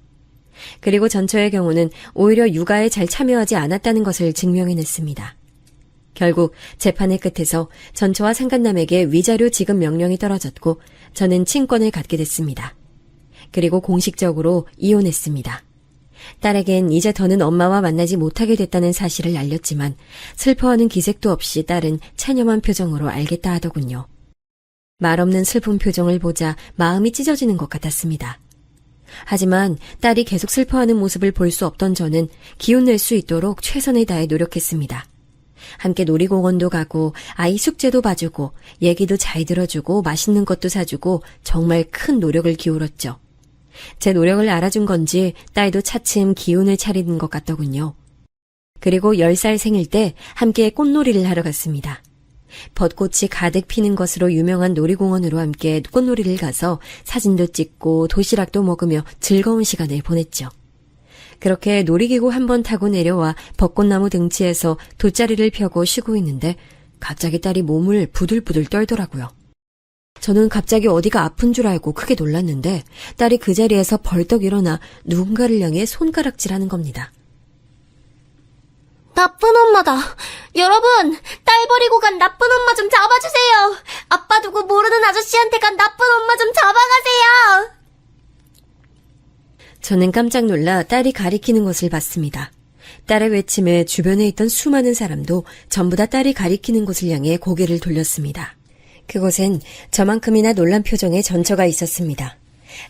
그리고 전처의 경우는 오히려 육아에 잘 참여하지 않았다는 것을 증명해냈습니다. 결국 재판의 끝에서 전처와 상간남에게 위자료 지급 명령이 떨어졌고 저는 친권을 갖게 됐습니다. 그리고 공식적으로 이혼했습니다. 딸에겐 이제 더는 엄마와 만나지 못하게 됐다는 사실을 알렸지만 슬퍼하는 기색도 없이 딸은 체념한 표정으로 알겠다 하더군요. 말없는 슬픈 표정을 보자 마음이 찢어지는 것 같았습니다. 하지만 딸이 계속 슬퍼하는 모습을 볼 수 없던 저는 기운낼 수 있도록 최선을 다해 노력했습니다. 함께 놀이공원도 가고 아이 숙제도 봐주고 얘기도 잘 들어주고 맛있는 것도 사주고 정말 큰 노력을 기울였죠. 제 노력을 알아준 건지 딸도 차츰 기운을 차리는 것 같더군요. 그리고 10살 생일 때 함께 꽃놀이를 하러 갔습니다. 벚꽃이 가득 피는 것으로 유명한 놀이공원으로 함께 꽃놀이를 가서 사진도 찍고 도시락도 먹으며 즐거운 시간을 보냈죠. 그렇게 놀이기구 한번 타고 내려와 벚꽃나무 등치에서 돗자리를 펴고 쉬고 있는데 갑자기 딸이 몸을 부들부들 떨더라고요. 저는 갑자기 어디가 아픈 줄 알고 크게 놀랐는데 딸이 그 자리에서 벌떡 일어나 누군가를 향해 손가락질하는 겁니다. 나쁜 엄마다. 여러분, 딸 버리고 간 나쁜 엄마 좀 잡아주세요. 아빠 두고 모르는 아저씨한테 간 나쁜 엄마 좀 잡아가세요. 저는 깜짝 놀라 딸이 가리키는 것을 봤습니다. 딸의 외침에 주변에 있던 수많은 사람도 전부 다 딸이 가리키는 곳을 향해 고개를 돌렸습니다. 그곳엔 저만큼이나 놀란 표정의 전처가 있었습니다.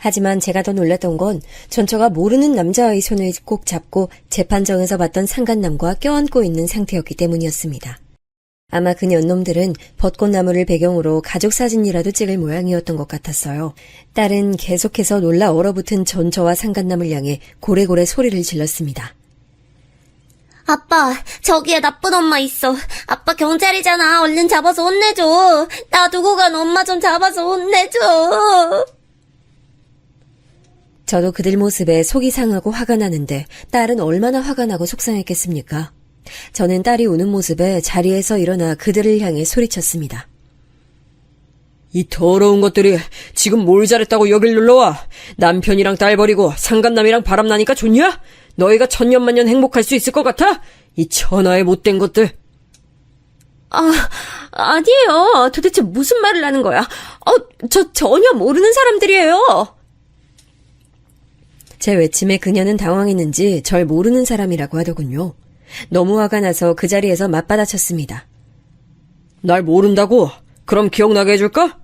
하지만 제가 더 놀랐던 건 전처가 모르는 남자아이 손을 꼭 잡고 재판정에서 봤던 상간남과 껴안고 있는 상태였기 때문이었습니다. 아마 그 년놈들은 벚꽃나무를 배경으로 가족사진이라도 찍을 모양이었던 것 같았어요. 딸은 계속해서 놀라 얼어붙은 전처와 상간남을 향해 고래고래 소리를 질렀습니다. 아빠, 저기에 나쁜 엄마 있어. 아빠 경찰이잖아. 얼른 잡아서 혼내줘. 나 두고 간 엄마 좀 잡아서 혼내줘. 저도 그들 모습에 속이 상하고 화가 나는데 딸은 얼마나 화가 나고 속상했겠습니까? 저는 딸이 우는 모습에 자리에서 일어나 그들을 향해 소리쳤습니다. 이 더러운 것들이 지금 뭘 잘했다고 여길 눌러와? 남편이랑 딸 버리고 상간남이랑 바람나니까 좋냐? 너희가 천년만년 행복할 수 있을 것 같아? 이 천하의 못된 것들. 아니에요. 도대체 무슨 말을 하는 거야? 저 전혀 모르는 사람들이에요. 제 외침에 그녀는 당황했는지 절 모르는 사람이라고 하더군요. 너무 화가 나서 그 자리에서 맞받아쳤습니다. 날 모른다고? 그럼 기억나게 해줄까?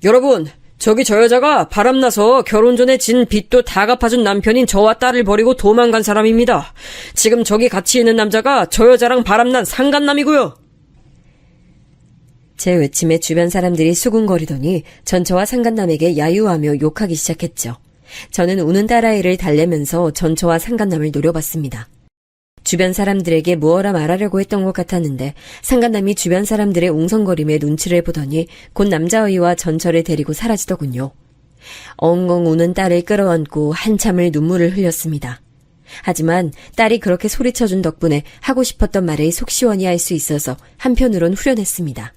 여러분, 저기 저 여자가 바람나서 결혼 전에 진 빚도 다 갚아준 남편인 저와 딸을 버리고 도망간 사람입니다. 지금 저기 같이 있는 남자가 저 여자랑 바람난 상간남이고요. 제 외침에 주변 사람들이 수군거리더니 전처와 상간남에게 야유하며 욕하기 시작했죠. 저는 우는 딸아이를 달래면서 전처와 상간남을 노려봤습니다. 주변 사람들에게 무어라 말하려고 했던 것 같았는데 상간남이 주변 사람들의 웅성거림에 눈치를 보더니 곧 남자아이와 전처를 데리고 사라지더군요. 엉엉 우는 딸을 끌어안고 한참을 눈물을 흘렸습니다. 하지만 딸이 그렇게 소리쳐준 덕분에 하고 싶었던 말을 속 시원히 할 수 있어서 한편으론 후련했습니다.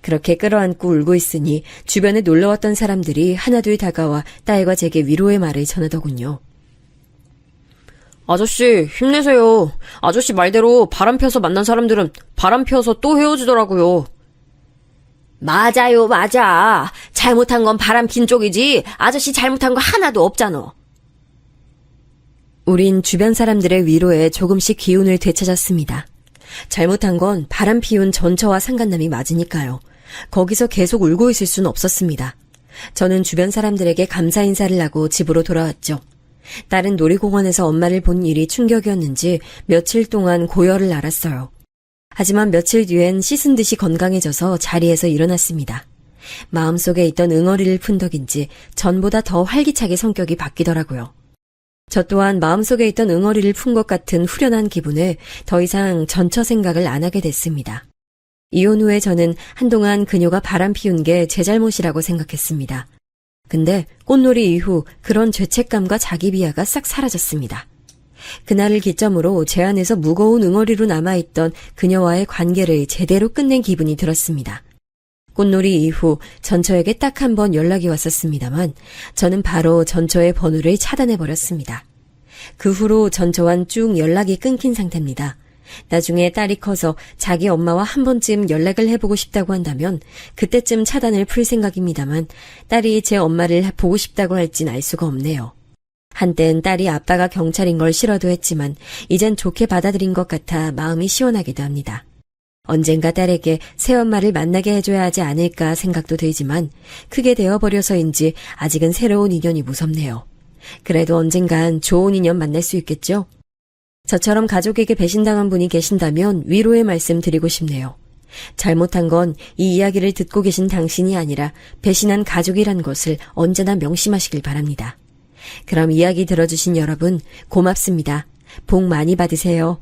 그렇게 끌어안고 울고 있으니 주변에 놀러왔던 사람들이 하나둘 다가와 딸과 제게 위로의 말을 전하더군요. 아저씨, 힘내세요. 아저씨 말대로 바람 펴서 만난 사람들은 바람 펴서 또 헤어지더라고요. 맞아요, 맞아. 잘못한 건 바람핀 쪽이지 아저씨 잘못한 거 하나도 없잖아. 우린 주변 사람들의 위로에 조금씩 기운을 되찾았습니다. 잘못한 건 바람 피운 전처와 상간남이 맞으니까요. 거기서 계속 울고 있을 순 없었습니다. 저는 주변 사람들에게 감사 인사를 하고 집으로 돌아왔죠. 딸은 놀이공원에서 엄마를 본 일이 충격이었는지 며칠 동안 고열을 앓았어요. 하지만 며칠 뒤엔 씻은 듯이 건강해져서 자리에서 일어났습니다. 마음속에 있던 응어리를 푼 덕인지 전보다 더 활기차게 성격이 바뀌더라고요. 저 또한 마음속에 있던 응어리를 푼 것 같은 후련한 기분에 더 이상 전처 생각을 안 하게 됐습니다. 이혼 후에 저는 한동안 그녀가 바람 피운 게 제 잘못이라고 생각했습니다. 근데 꽃놀이 이후 그런 죄책감과 자기 비하가 싹 사라졌습니다. 그날을 기점으로 제 안에서 무거운 응어리로 남아있던 그녀와의 관계를 제대로 끝낸 기분이 들었습니다. 꽃놀이 이후 전처에게 딱 한 번 연락이 왔었습니다만 저는 바로 전처의 번호를 차단해버렸습니다. 그 후로 전처와는 쭉 연락이 끊긴 상태입니다. 나중에 딸이 커서 자기 엄마와 한 번쯤 연락을 해보고 싶다고 한다면 그때쯤 차단을 풀 생각입니다만 딸이 제 엄마를 보고 싶다고 할진 알 수가 없네요. 한땐 딸이 아빠가 경찰인 걸 싫어도 했지만 이젠 좋게 받아들인 것 같아 마음이 시원하기도 합니다. 언젠가 딸에게 새엄마를 만나게 해줘야 하지 않을까 생각도 들지만 크게 되어버려서인지 아직은 새로운 인연이 무섭네요. 그래도 언젠간 좋은 인연 만날 수 있겠죠? 저처럼 가족에게 배신당한 분이 계신다면 위로의 말씀 드리고 싶네요. 잘못한 건 이 이야기를 듣고 계신 당신이 아니라 배신한 가족이란 것을 언제나 명심하시길 바랍니다. 그럼 이야기 들어주신 여러분 고맙습니다. 복 많이 받으세요.